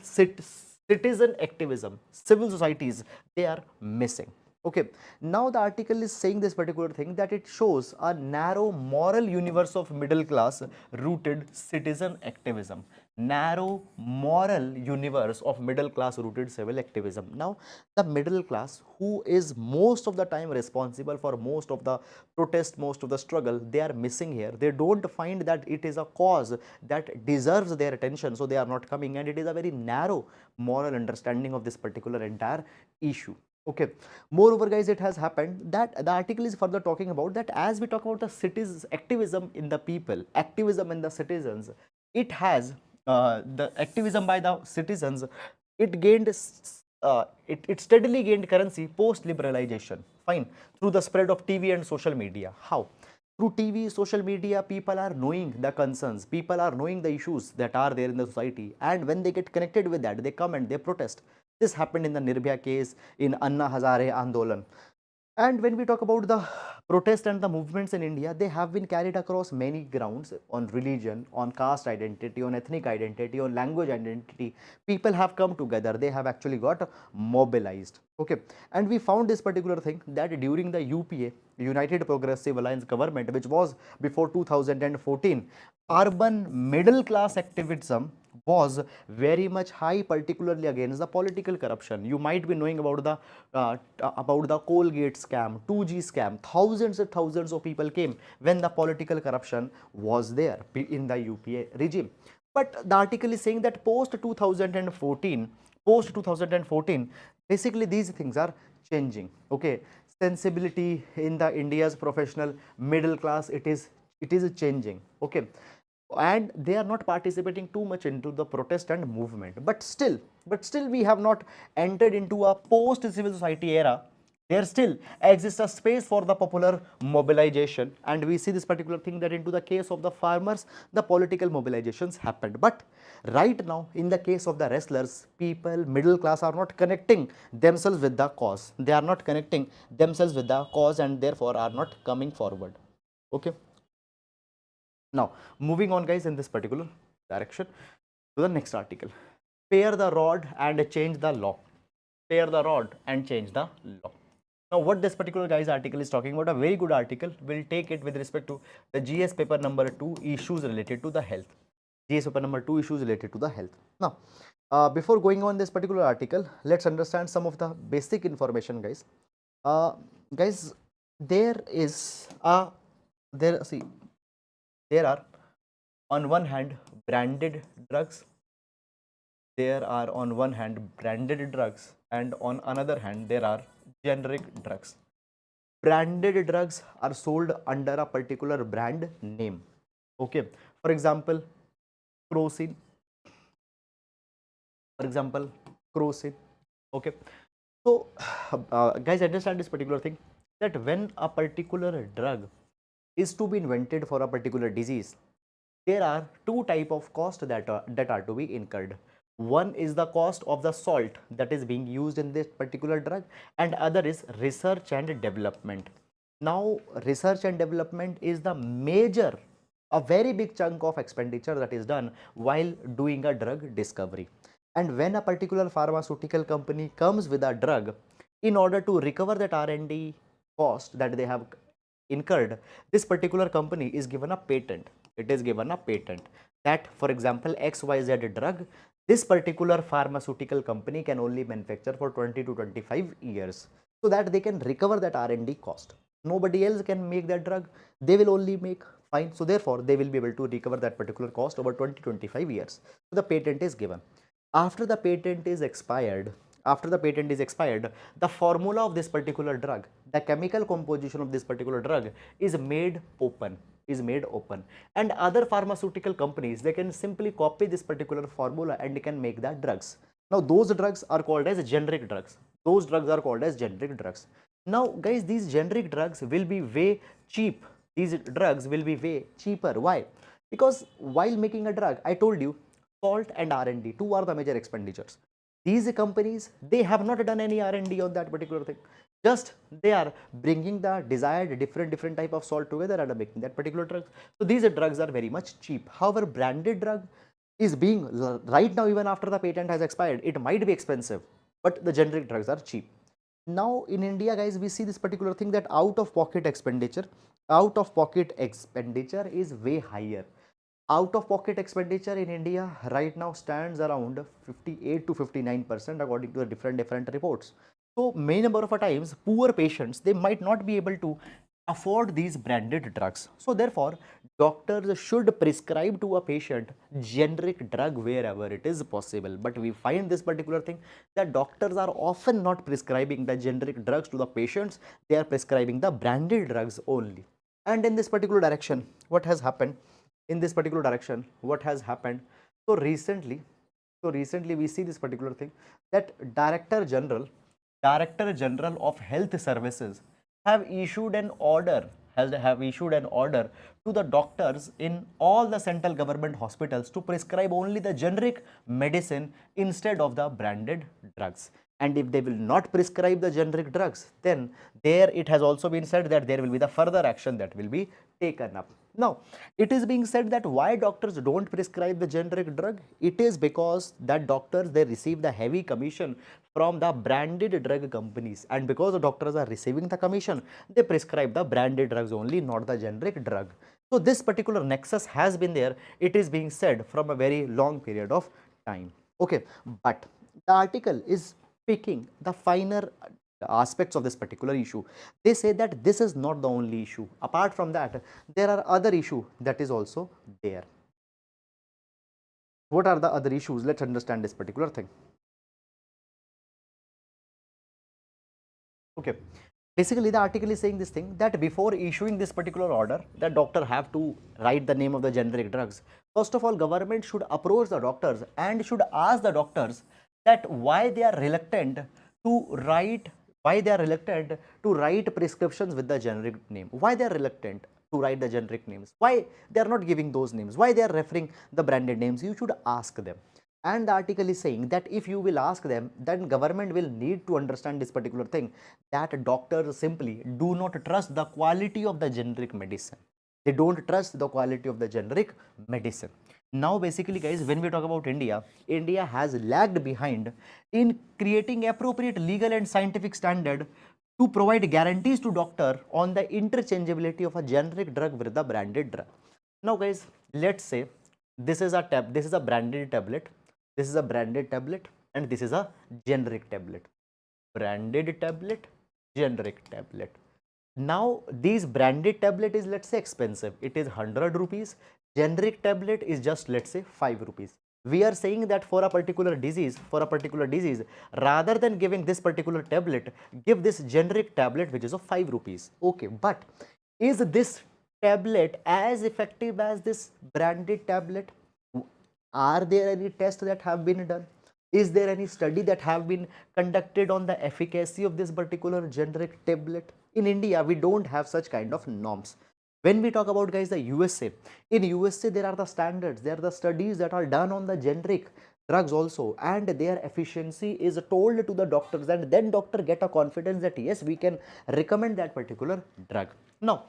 citizen activism, civil societies, they are missing. Okay, now the article is saying this particular thing, that it shows a narrow moral universe of middle class rooted citizen activism. Narrow moral universe of middle class rooted civil activism. Now the middle class, who is most of the time responsible for most of the protest, most of the struggle, they are missing here. They don't find that it is a cause that deserves their attention, so they are not coming, and it is a very narrow moral understanding of this particular entire issue. Okay, moreover, guys, it has happened that the article is further talking about that as we talk about the citizens activism in the people, activism in the citizens, it has the activism by the citizens it gained it steadily gained currency post liberalization, fine, through the spread of TV and social media. How? Through TV, social media, people are knowing the concerns, people are knowing the issues that are there in the society, and when they get connected with that, they come and they protest. This happened in the Nirbhaya case, in Anna Hazare Andolan. And when we talk about the protest and the movements in India, they have been carried across many grounds, on religion, on caste identity, on ethnic identity, on language identity. People have come together. They have actually got mobilized. Okay. And we found this particular thing that during the UPA, United Progressive Alliance government, which was before 2014, urban middle class activism was very much high, particularly against the political corruption. You might be knowing about the Colgate scam, 2G scam. Thousands and thousands of people came when the political corruption was there in the UPA regime. But the article is saying that post 2014, basically these things are changing. Okay, sensibility in the India's professional middle class, it is changing. Okay, and they are not participating too much into the protest and movement, but still we have not entered into a post civil society era. There still exists a space for the popular mobilization, and we see this particular thing that into the case of the farmers, the political mobilizations happened. But right now, in the case of the wrestlers, people middle class are not connecting themselves with the cause. They are not connecting themselves with the cause, and therefore are not coming forward. Okay. Now, moving on, guys, in this particular direction to the next article. Spare the rod and change the law. Spare the rod and change the law. Now, what this particular guys article is talking about, a very good article. We'll take it with respect to the GS paper number 2, issues related to the health. GS paper number 2, issues related to the health. Now, before going on this particular article, let's understand some of the basic information, guys. Guys, there is a there see there are on one hand branded drugs, there are on one hand branded drugs, and on another hand there are generic drugs. Branded drugs are sold under a particular brand name. Okay, for example, crocin, for example, crocin. Okay, so guys, understand this particular thing, that when a particular drug is to be invented for a particular disease, there are two type of cost that are to be incurred. One is the cost of the salt that is being used in this particular drug, and other is research and development. Now, research and development is the major, a very big chunk of expenditure that is done while doing a drug discovery. And when a particular pharmaceutical company comes with a drug, in order to recover that R&D cost that they have incurred, this particular company is given a patent. It is given a patent that, for example, XYZ drug, this particular pharmaceutical company can only manufacture for 20 to 25 years, so that they can recover that R&D cost. Nobody else can make that drug. They will only make, fine. So therefore, they will be able to recover that particular cost over 20 to 25 years. So the patent is given. After the patent is expired, the formula of this particular drug, the chemical composition of this particular drug is made open, and other pharmaceutical companies, they can simply copy this particular formula and they can make that drugs. Now, those drugs are called as generic drugs. Now, guys, these generic drugs will be way cheap. These drugs will be way cheaper. Why? Because while making a drug, I told you, salt and R&D, two are the major expenditures. These companies, they have not done any R&D on that particular thing. Just they are bringing the desired different type of salt together and are making that particular drug. So these drugs are very much cheap. However, branded drug is being, right now, even after the patent has expired, it might be expensive, but the generic drugs are cheap. Now in India, guys, we see this particular thing, that out of pocket expenditure is way higher. Out of pocket expenditure in India right now stands around 58 to 59% according to the different reports. So many number of times, poor patients, they might not be able to afford these branded drugs. So therefore, doctors should prescribe to a patient generic drug wherever it is possible. But we find this particular thing, that doctors are often not prescribing the generic drugs to the patients. They are prescribing the branded drugs only. And in this particular direction, what has happened? So recently, So recently we see this particular thing, that Director General of Health Services have issued an order, have issued an order to the doctors in all the central government hospitals to prescribe only the generic medicine instead of the branded drugs. And if they will not prescribe the generic drugs, then there it has also been said that there will be the further action that will be taken up. Now, it is being said that why doctors don't prescribe the generic drug? It is because that doctors, they receive the heavy commission from the branded drug companies, and because the doctors are receiving the commission, they prescribe the branded drugs only, not the generic drug. So this particular nexus has been there, it is being said from a very long period of time. Okay, but the article is picking the finer aspects of this particular issue. They say that this is not the only issue. Apart from that, there are other issues that is also there. What are the other issues? Let's understand this particular thing. Okay. Basically, the article is saying this thing, that before issuing this particular order, the doctor have to write the name of the generic drugs. First of all, government should approach the doctors and should ask the doctors that why they are reluctant to write, prescriptions with the generic name. Why they are reluctant to write the generic names? Why they are not giving those names? Why they are referring the branded names? You should ask them. And the article is saying that if you will ask them, then government will need to understand this particular thing, that doctors simply do not trust the quality of the generic medicine. They don't trust the quality of the generic medicine. Now basically guys, when we talk about India, India has lagged behind in creating appropriate legal and scientific standard to provide guarantees to doctor on the interchangeability of a generic drug with the branded drug. Now guys, let's say this is a branded tablet, this is a branded tablet, and this is a generic tablet. Branded tablet, generic tablet. Now these branded tablet is, let's say, expensive. It is 100 rupees. Generic tablet is just, let's say, 5 rupees. We are saying that for a particular disease, rather than giving this particular tablet, give this generic tablet which is of 5 rupees. Okay, but is this tablet as effective as this branded tablet? Are there any tests that have been done? Is there any study that have been conducted on the efficacy of this particular generic tablet? In India, we don't have such kind of norms. When we talk about guys the USA, in USA there are the standards, there are the studies that are done on the generic drugs also, and their efficiency is told to the doctors, and then doctor get a confidence that yes, we can recommend that particular drug. Now,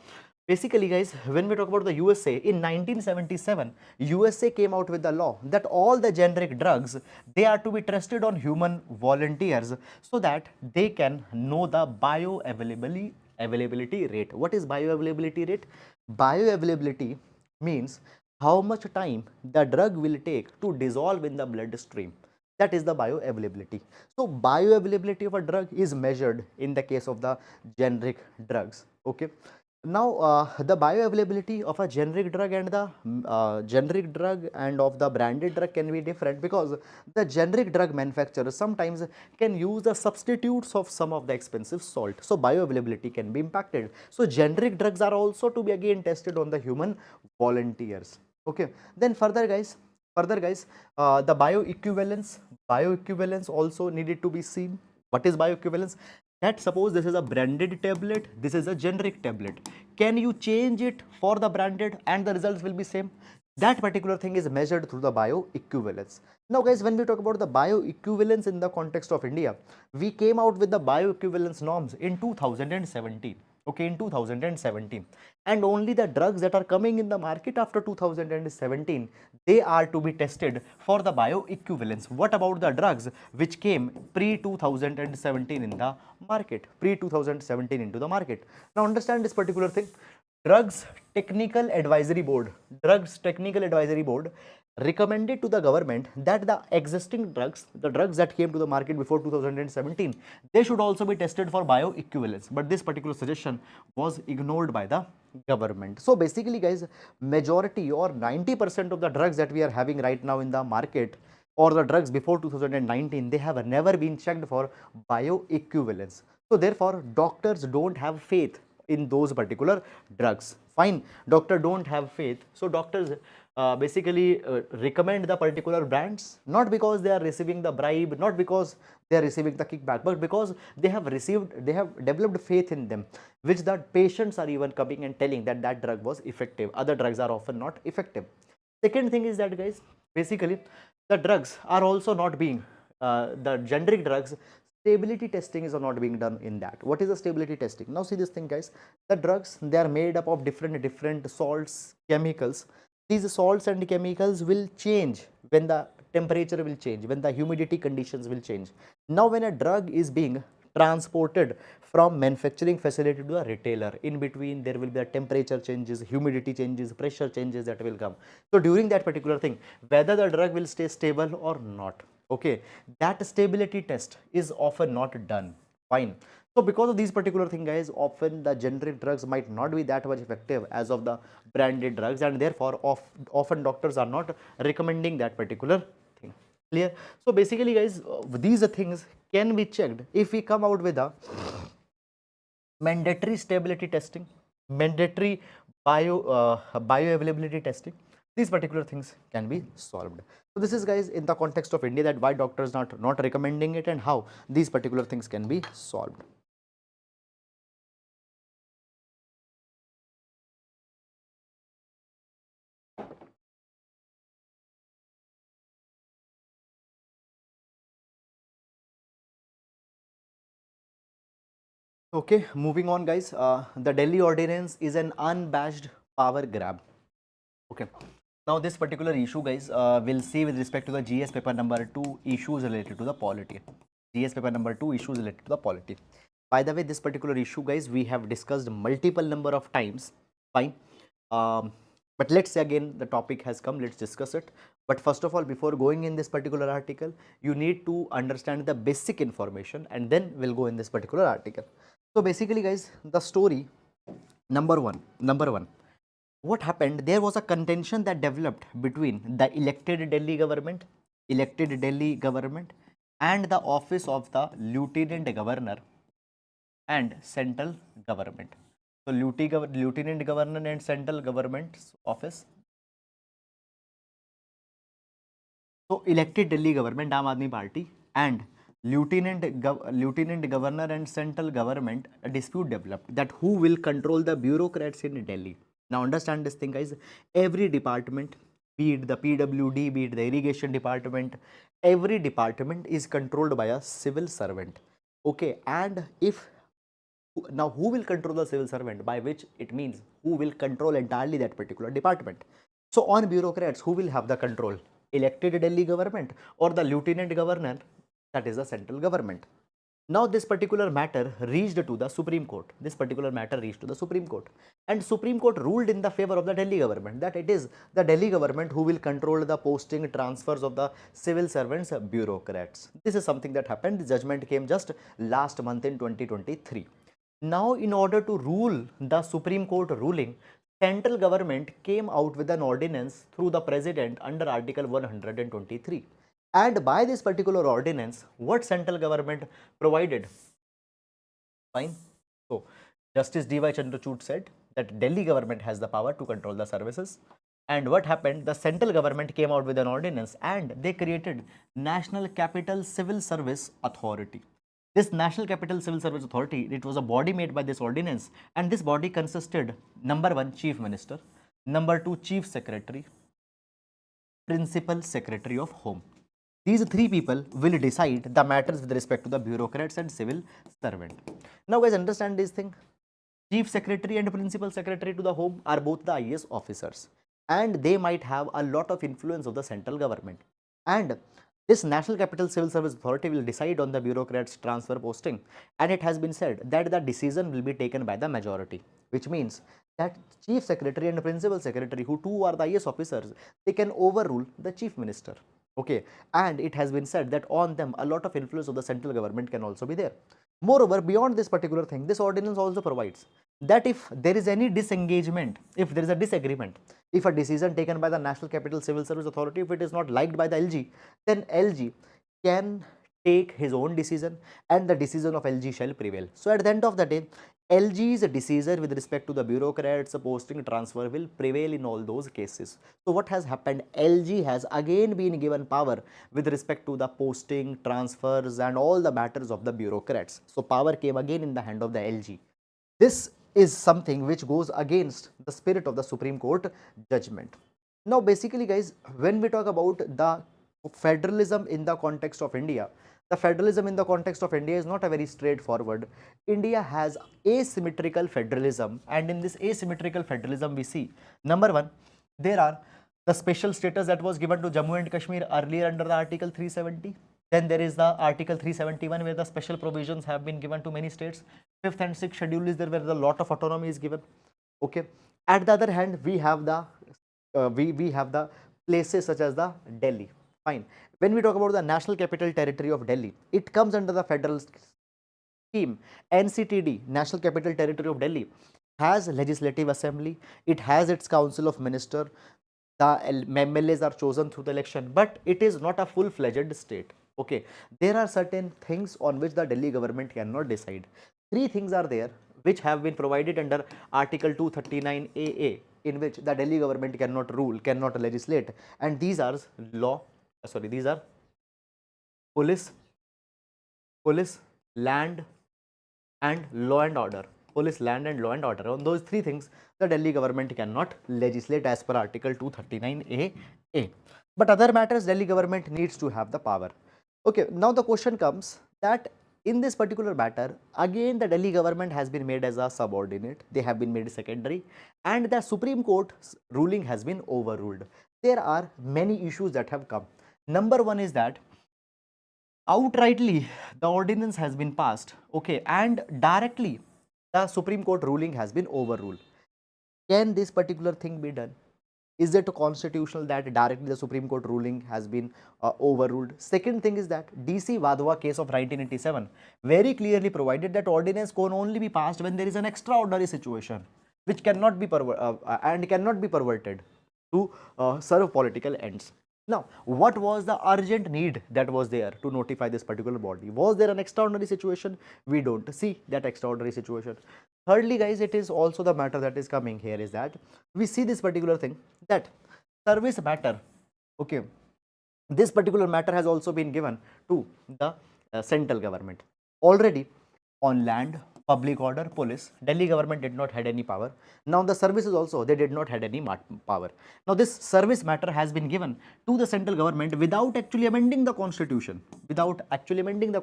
basically guys, when we talk about the USA, in 1977, USA came out with the law that all the generic drugs, they are to be tested on human volunteers so that they can know the bioavailability rate. What is bioavailability rate? Bioavailability means how much time the drug will take to dissolve in the bloodstream. That is the bioavailability. So bioavailability of a drug is measured in the case of the generic drugs. Okay. Now, the bioavailability of a generic drug and the of the branded drug can be different, because the generic drug manufacturers sometimes can use the substitutes of some of the expensive salt. So bioavailability can be impacted. So generic drugs are also to be again tested on the human volunteers. Okay. Then further guys, the bioequivalence also needed to be seen. What is bioequivalence? That suppose this is a branded tablet, this is a generic tablet. Can you change it for the branded and the results will be same? That particular thing is measured through the bioequivalence. Now guys, when we talk about the bioequivalence in the context of India, we came out with the bioequivalence norms in 2017. Okay, in 2017, and only the drugs that are coming in the market after 2017, they are to be tested for the bioequivalence. What about the drugs which came pre 2017 in the market, pre 2017 into the market? Now understand this particular thing. Drugs Technical Advisory Board recommended to the government that the existing drugs, the drugs that came to the market before 2017, they should also be tested for bioequivalence. But this particular suggestion was ignored by the government. So basically guys, majority or 90% of the drugs that we are having right now in the market, or the drugs before 2019, they have never been checked for bioequivalence. So therefore, doctors don't have faith in those particular drugs. Fine, doctor don't have faith, so doctors basically recommend the particular brands, not because they are receiving the bribe, not because they are receiving the kickback, but because they have developed faith in them, which the patients are even coming and telling that that drug was effective. Other drugs are often not effective. Second thing is that, guys, basically the drugs are also not being, the generic drugs, stability testing is not being done in that. What is the stability testing? Now see this thing, guys. The drugs, they are made up of different salts, chemicals. These salts and chemicals will change when the temperature will change, when the humidity conditions will change. Now when a drug is being transported from manufacturing facility to a retailer, in between there will be a temperature changes, humidity changes, pressure changes that will come. So during that particular thing, whether the drug will stay stable or not, okay, that stability test is often not done. Fine. So because of these particular thing, guys, often the generic drugs might not be that much effective as of the branded drugs, and therefore often doctors are not recommending that particular thing. Clear? So basically, guys, these things can be checked if we come out with a mandatory stability testing, mandatory bioavailability testing. These particular things can be solved. So this is, guys, in the context of India, that why doctors not recommending it and how these particular things can be solved. Okay, moving on, guys. The Delhi ordinance is an unabashed power grab. Okay. Now this particular issue, guys, we'll see with respect to the GS paper number 2 issues related to the polity. GS paper number 2 issues related to the polity. By the way, this particular issue, guys, we have discussed multiple number of times. Fine. But let's say again the topic has come, let's discuss it. But first of all, before going in this particular article, you need to understand the basic information, and then we'll go in this particular article. So basically, guys, the story number one, what happened? There was a contention that developed between the elected Delhi government and the office of the lieutenant governor and central government. So lieutenant governor and central government's office. So elected Delhi government, Aam Aadmi Party, and lieutenant governor and central government, a dispute developed that who will control the bureaucrats in Delhi. Now understand this thing, guys. Every department, be it the PWD, be it the irrigation department, every department is controlled by a civil servant. Okay, and if now who will control the civil servant, by which it means who will control entirely that particular department. So on bureaucrats, who will have the control? Elected Delhi government or the lieutenant governor, that is the central government. Now this particular matter reached to the Supreme Court. And Supreme Court ruled in the favor of the Delhi government, that it is the Delhi government who will control the posting transfers of the civil servants, bureaucrats. This is something that happened. The judgment came just last month in 2023. Now in order to rule the Supreme Court ruling, central government came out with an ordinance through the president under Article 123. And by this particular ordinance, what central government provided? Fine. So Justice D.Y. Chandrachud said that Delhi government has the power to control the services. And what happened? The central government came out with an ordinance and they created National Capital Civil Service Authority. This National Capital Civil Service Authority, it was a body made by this ordinance, and this body consisted, number 1, Chief Minister, number 2, Chief Secretary, Principal Secretary of Home. These 3 people will decide the matters with respect to the bureaucrats and civil servant. Now guys, understand this thing. Chief Secretary and Principal Secretary to the Home are both the IAS officers, and they might have a lot of influence of the central government. And this National Capital Civil Service Authority will decide on the bureaucrats' transfer posting, and it has been said that the decision will be taken by the majority, which means that Chief Secretary and Principal Secretary, who 2 are the IAS officers, they can overrule the Chief Minister. Okay, and it has been said that on them a lot of influence of the central government can also be there. Moreover, beyond this particular thing, this ordinance also provides that if there is any disengagement, if there is a disagreement, if a decision taken by the National Capital Civil Service Authority, if it is not liked by the LG, then LG can take his own decision and the decision of LG shall prevail. So at the end of the day, LG's decision with respect to the bureaucrats posting transfer will prevail in all those cases. So what has happened? LG has again been given power with respect to the posting, transfers and all the matters of the bureaucrats. So power came again in the hand of the LG. This is something which goes against the spirit of the Supreme Court judgment. Now basically guys, when we talk about the federalism in the context of India, the federalism in the context of India is not a very straightforward. India has asymmetrical federalism, and in this asymmetrical federalism we see, number one, there are the special status that was given to Jammu and Kashmir earlier under the Article 370. Then there is the Article 371 where the special provisions have been given to many states. Fifth and sixth schedule is there where a lot of autonomy is given. Okay. At the other hand, we have the we have the places such as the Delhi. Fine. When we talk about the National Capital Territory of Delhi, it comes under the federal scheme. NCTD, National Capital Territory of Delhi, has legislative assembly. It has its council of minister. The MLAs are chosen through the election, but it is not a full-fledged state. Okay, there are certain things on which the Delhi government cannot decide. Three things are there which have been provided under Article 239 AA, in which the Delhi government cannot rule, cannot legislate, and these are these are police, land, and law and order. Police, land, and law and order. On those three things, the Delhi government cannot legislate as per Article 239 AA. But other matters, Delhi government needs to have the power. Okay, now the question comes that in this particular matter, again the Delhi government has been made as a subordinate. They have been made secondary, and the Supreme Court's ruling has been overruled. There are many issues that have come. Number one is that outrightly the ordinance has been passed, okay, and directly the Supreme Court ruling has been overruled. Can this particular thing be done? Is it constitutional that directly the Supreme Court ruling has been overruled? Second thing is that DC Wadhwa case of 1987 very clearly provided that ordinance can only be passed when there is an extraordinary situation which cannot be perverted to serve political ends. Now, what was the urgent need that was there to notify this particular body? Was there an extraordinary situation? We don't see that extraordinary situation. Thirdly, guys, it is also the matter that is coming here is that we see this particular thing that service matter, okay, this particular matter has also been given to the central government. Already on land, public order, police, Delhi government did not had any power. Now the services also, they did not had any power. Now this service matter has been given to the central government without actually amending the constitution, without actually amending the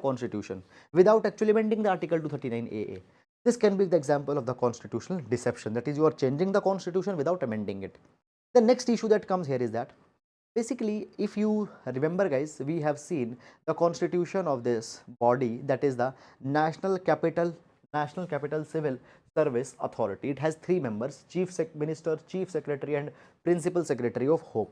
Article 239 AA. This can be the example of the constitutional deception, that is, you are changing the constitution without amending it. The next issue that comes here is that basically, if you remember guys, we have seen the constitution of this body, that is the National Capital Civil Service Authority. It has three members: Chief Minister, Chief Secretary and Principal Secretary of Home.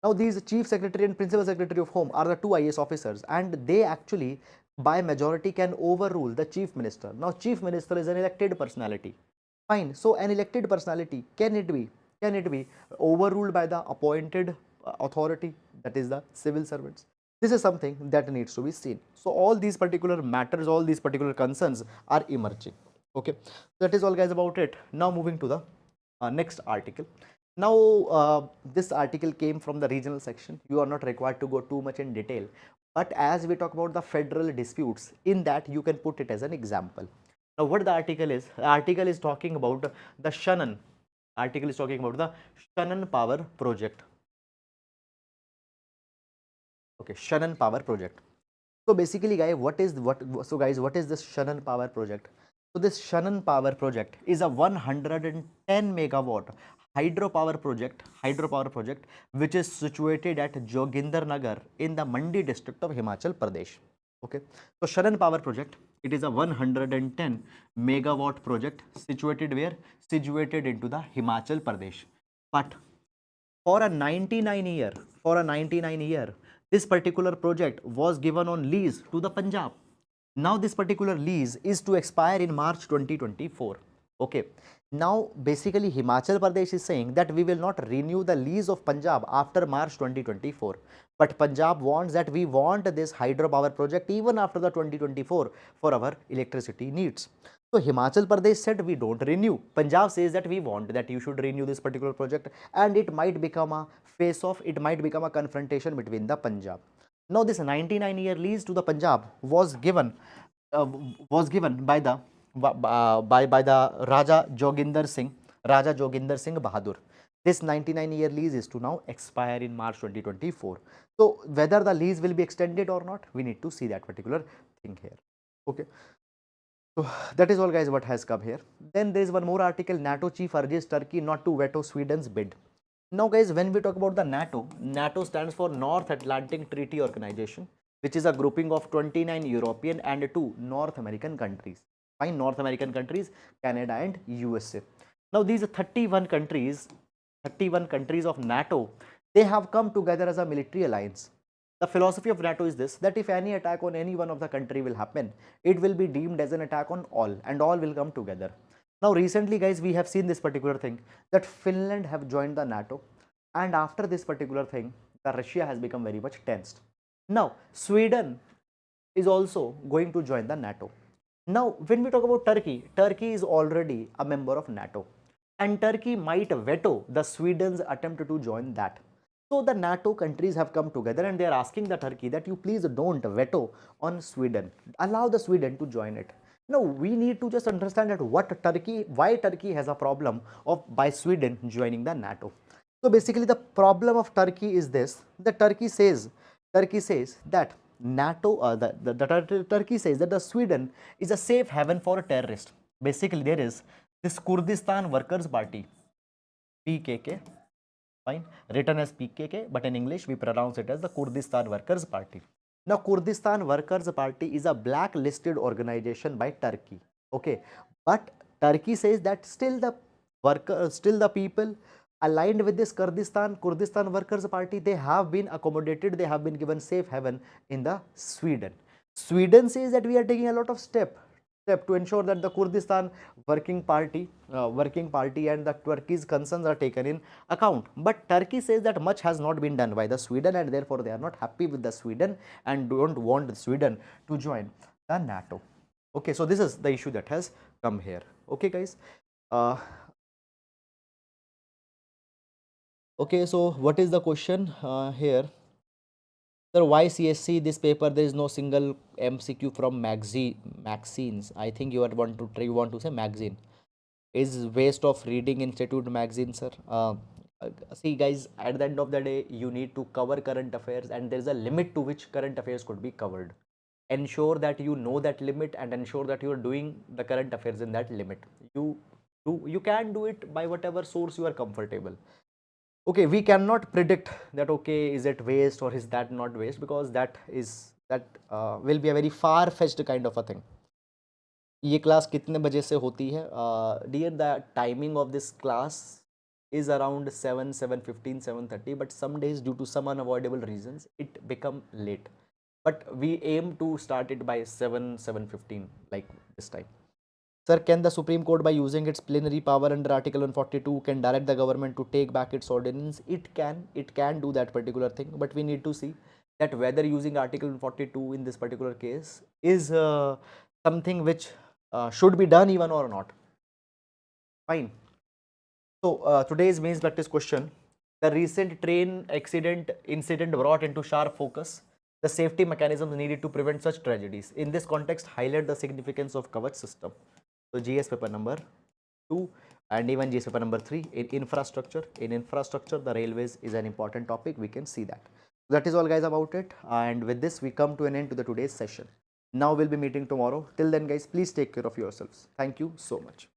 Now these Chief Secretary and Principal Secretary of Home are the two IAS officers, and they actually by majority can overrule the Chief Minister. Now Chief Minister is an elected personality. Fine. So an elected personality, can it be overruled by the appointed authority, that is the civil servants? This is something that needs to be seen. So all these particular matters, all these particular concerns are emerging. Okay, that is all guys about it. Now moving to the next article. Now this article came from the regional section. You are not required to go too much in detail, but as we talk about the federal disputes, in that you can put it as an example. Now what the article is talking about the Shannon. Article is talking about the Shannon power project. Okay, Shannon power project. So basically guys, what is this Shannon power project? So this Shannon power project is a 110 megawatt hydropower project which is situated at Joginder Nagar in the Mandi district of Himachal Pradesh. Okay, so Shannon power project, it is a 110 megawatt project situated where? Situated into the Himachal Pradesh. But for a 99 year, this particular project was given on lease to the Punjab. Now this particular lease is to expire in March 2024. Okay. Now basically Himachal Pradesh is saying that we will not renew the lease of Punjab after March 2024. But Punjab wants that we want this hydropower project even after the 2024 for our electricity needs. So Himachal Pradesh said we don't renew. Punjab says that we want that you should renew this particular project, and it might become a face-off, it might become a confrontation between the Punjab. Now this 99-year lease to the Punjab uh, was given by the Raja Joginder Singh Bahadur. This 99-year lease is to now expire in March 2024. So whether the lease will be extended or not, we need to see that particular thing here. Okay. So that is all guys what has come here. Then there is one more article, NATO chief urges Turkey not to veto Sweden's bid. Now guys, when we talk about the NATO, NATO stands for North Atlantic Treaty Organization, which is a grouping of 29 European and 2 North American countries. Fine, North American countries, Canada and USA. Now these 31 countries of NATO, they have come together as a military alliance. The philosophy of NATO is this, that if any attack on any one of the country will happen, it will be deemed as an attack on all, and all will come together. Now recently guys, we have seen this particular thing, that Finland have joined the NATO, and after this particular thing, the Russia has become very much tensed. Now Sweden is also going to join the NATO. Now when we talk about Turkey, Turkey is already a member of NATO, and Turkey might veto the Sweden's attempt to join that. So the NATO countries have come together and they are asking the Turkey that you please don't veto on Sweden, allow the Sweden to join it. Now we need to just understand that why Turkey has a problem of by Sweden joining the NATO. So basically the problem of Turkey is this, that Turkey says that Turkey says that the Sweden is a safe haven for terrorists. Basically there is this Kurdistan Workers Party, PKK, fine, written as PKK, but in English we pronounce it as the Kurdistan Workers Party. Now Kurdistan Workers Party is a blacklisted organization by Turkey, okay, but Turkey says that still the people aligned with this Kurdistan Workers Party, they have been accommodated, they have been given safe haven in the Sweden. Sweden says that we are taking a lot of step to ensure that the Kurdistan working party and the Turkey's concerns are taken in account. But Turkey says that much has not been done by the Sweden, and therefore they are not happy with the Sweden and don't want Sweden to join the NATO. Okay, so this is the issue that has come here. Okay, guys. Okay, so what is the question here? Sir, why CSC this paper there is no single MCQ from magazines? I think you want to say magazine. Is waste of reading institute magazine, sir? See guys, at the end of the day, you need to cover current affairs, and there is a limit to which current affairs could be covered. Ensure that you know that limit and ensure that you are doing the current affairs in that limit. You can do it by whatever source you are comfortable. Okay, we cannot predict that, okay, is it waste or is that not waste, because that will be a very far-fetched kind of a thing. ये class कितने बजे से होती है? Dear, the timing of this class is around 7:15, 7:30, but some days due to some unavoidable reasons it become late. But we aim to start it by 7:15, like this time. Sir, can the Supreme Court, by using its plenary power under Article 142, can direct the government to take back its ordinance? It can do that particular thing, but we need to see that whether using Article 142 in this particular case is something which should be done even or not. Fine. So today's mains practice question: the recent train incident brought into sharp focus the safety mechanisms needed to prevent such tragedies. In this context, highlight the significance of KVACH system. So GS paper number 2 and even GS paper number 3 in infrastructure. In infrastructure, the railways is an important topic. We can see that. That is all guys about it. And with this, we come to an end to the today's session. Now we'll be meeting tomorrow. Till then guys, please take care of yourselves. Thank you so much.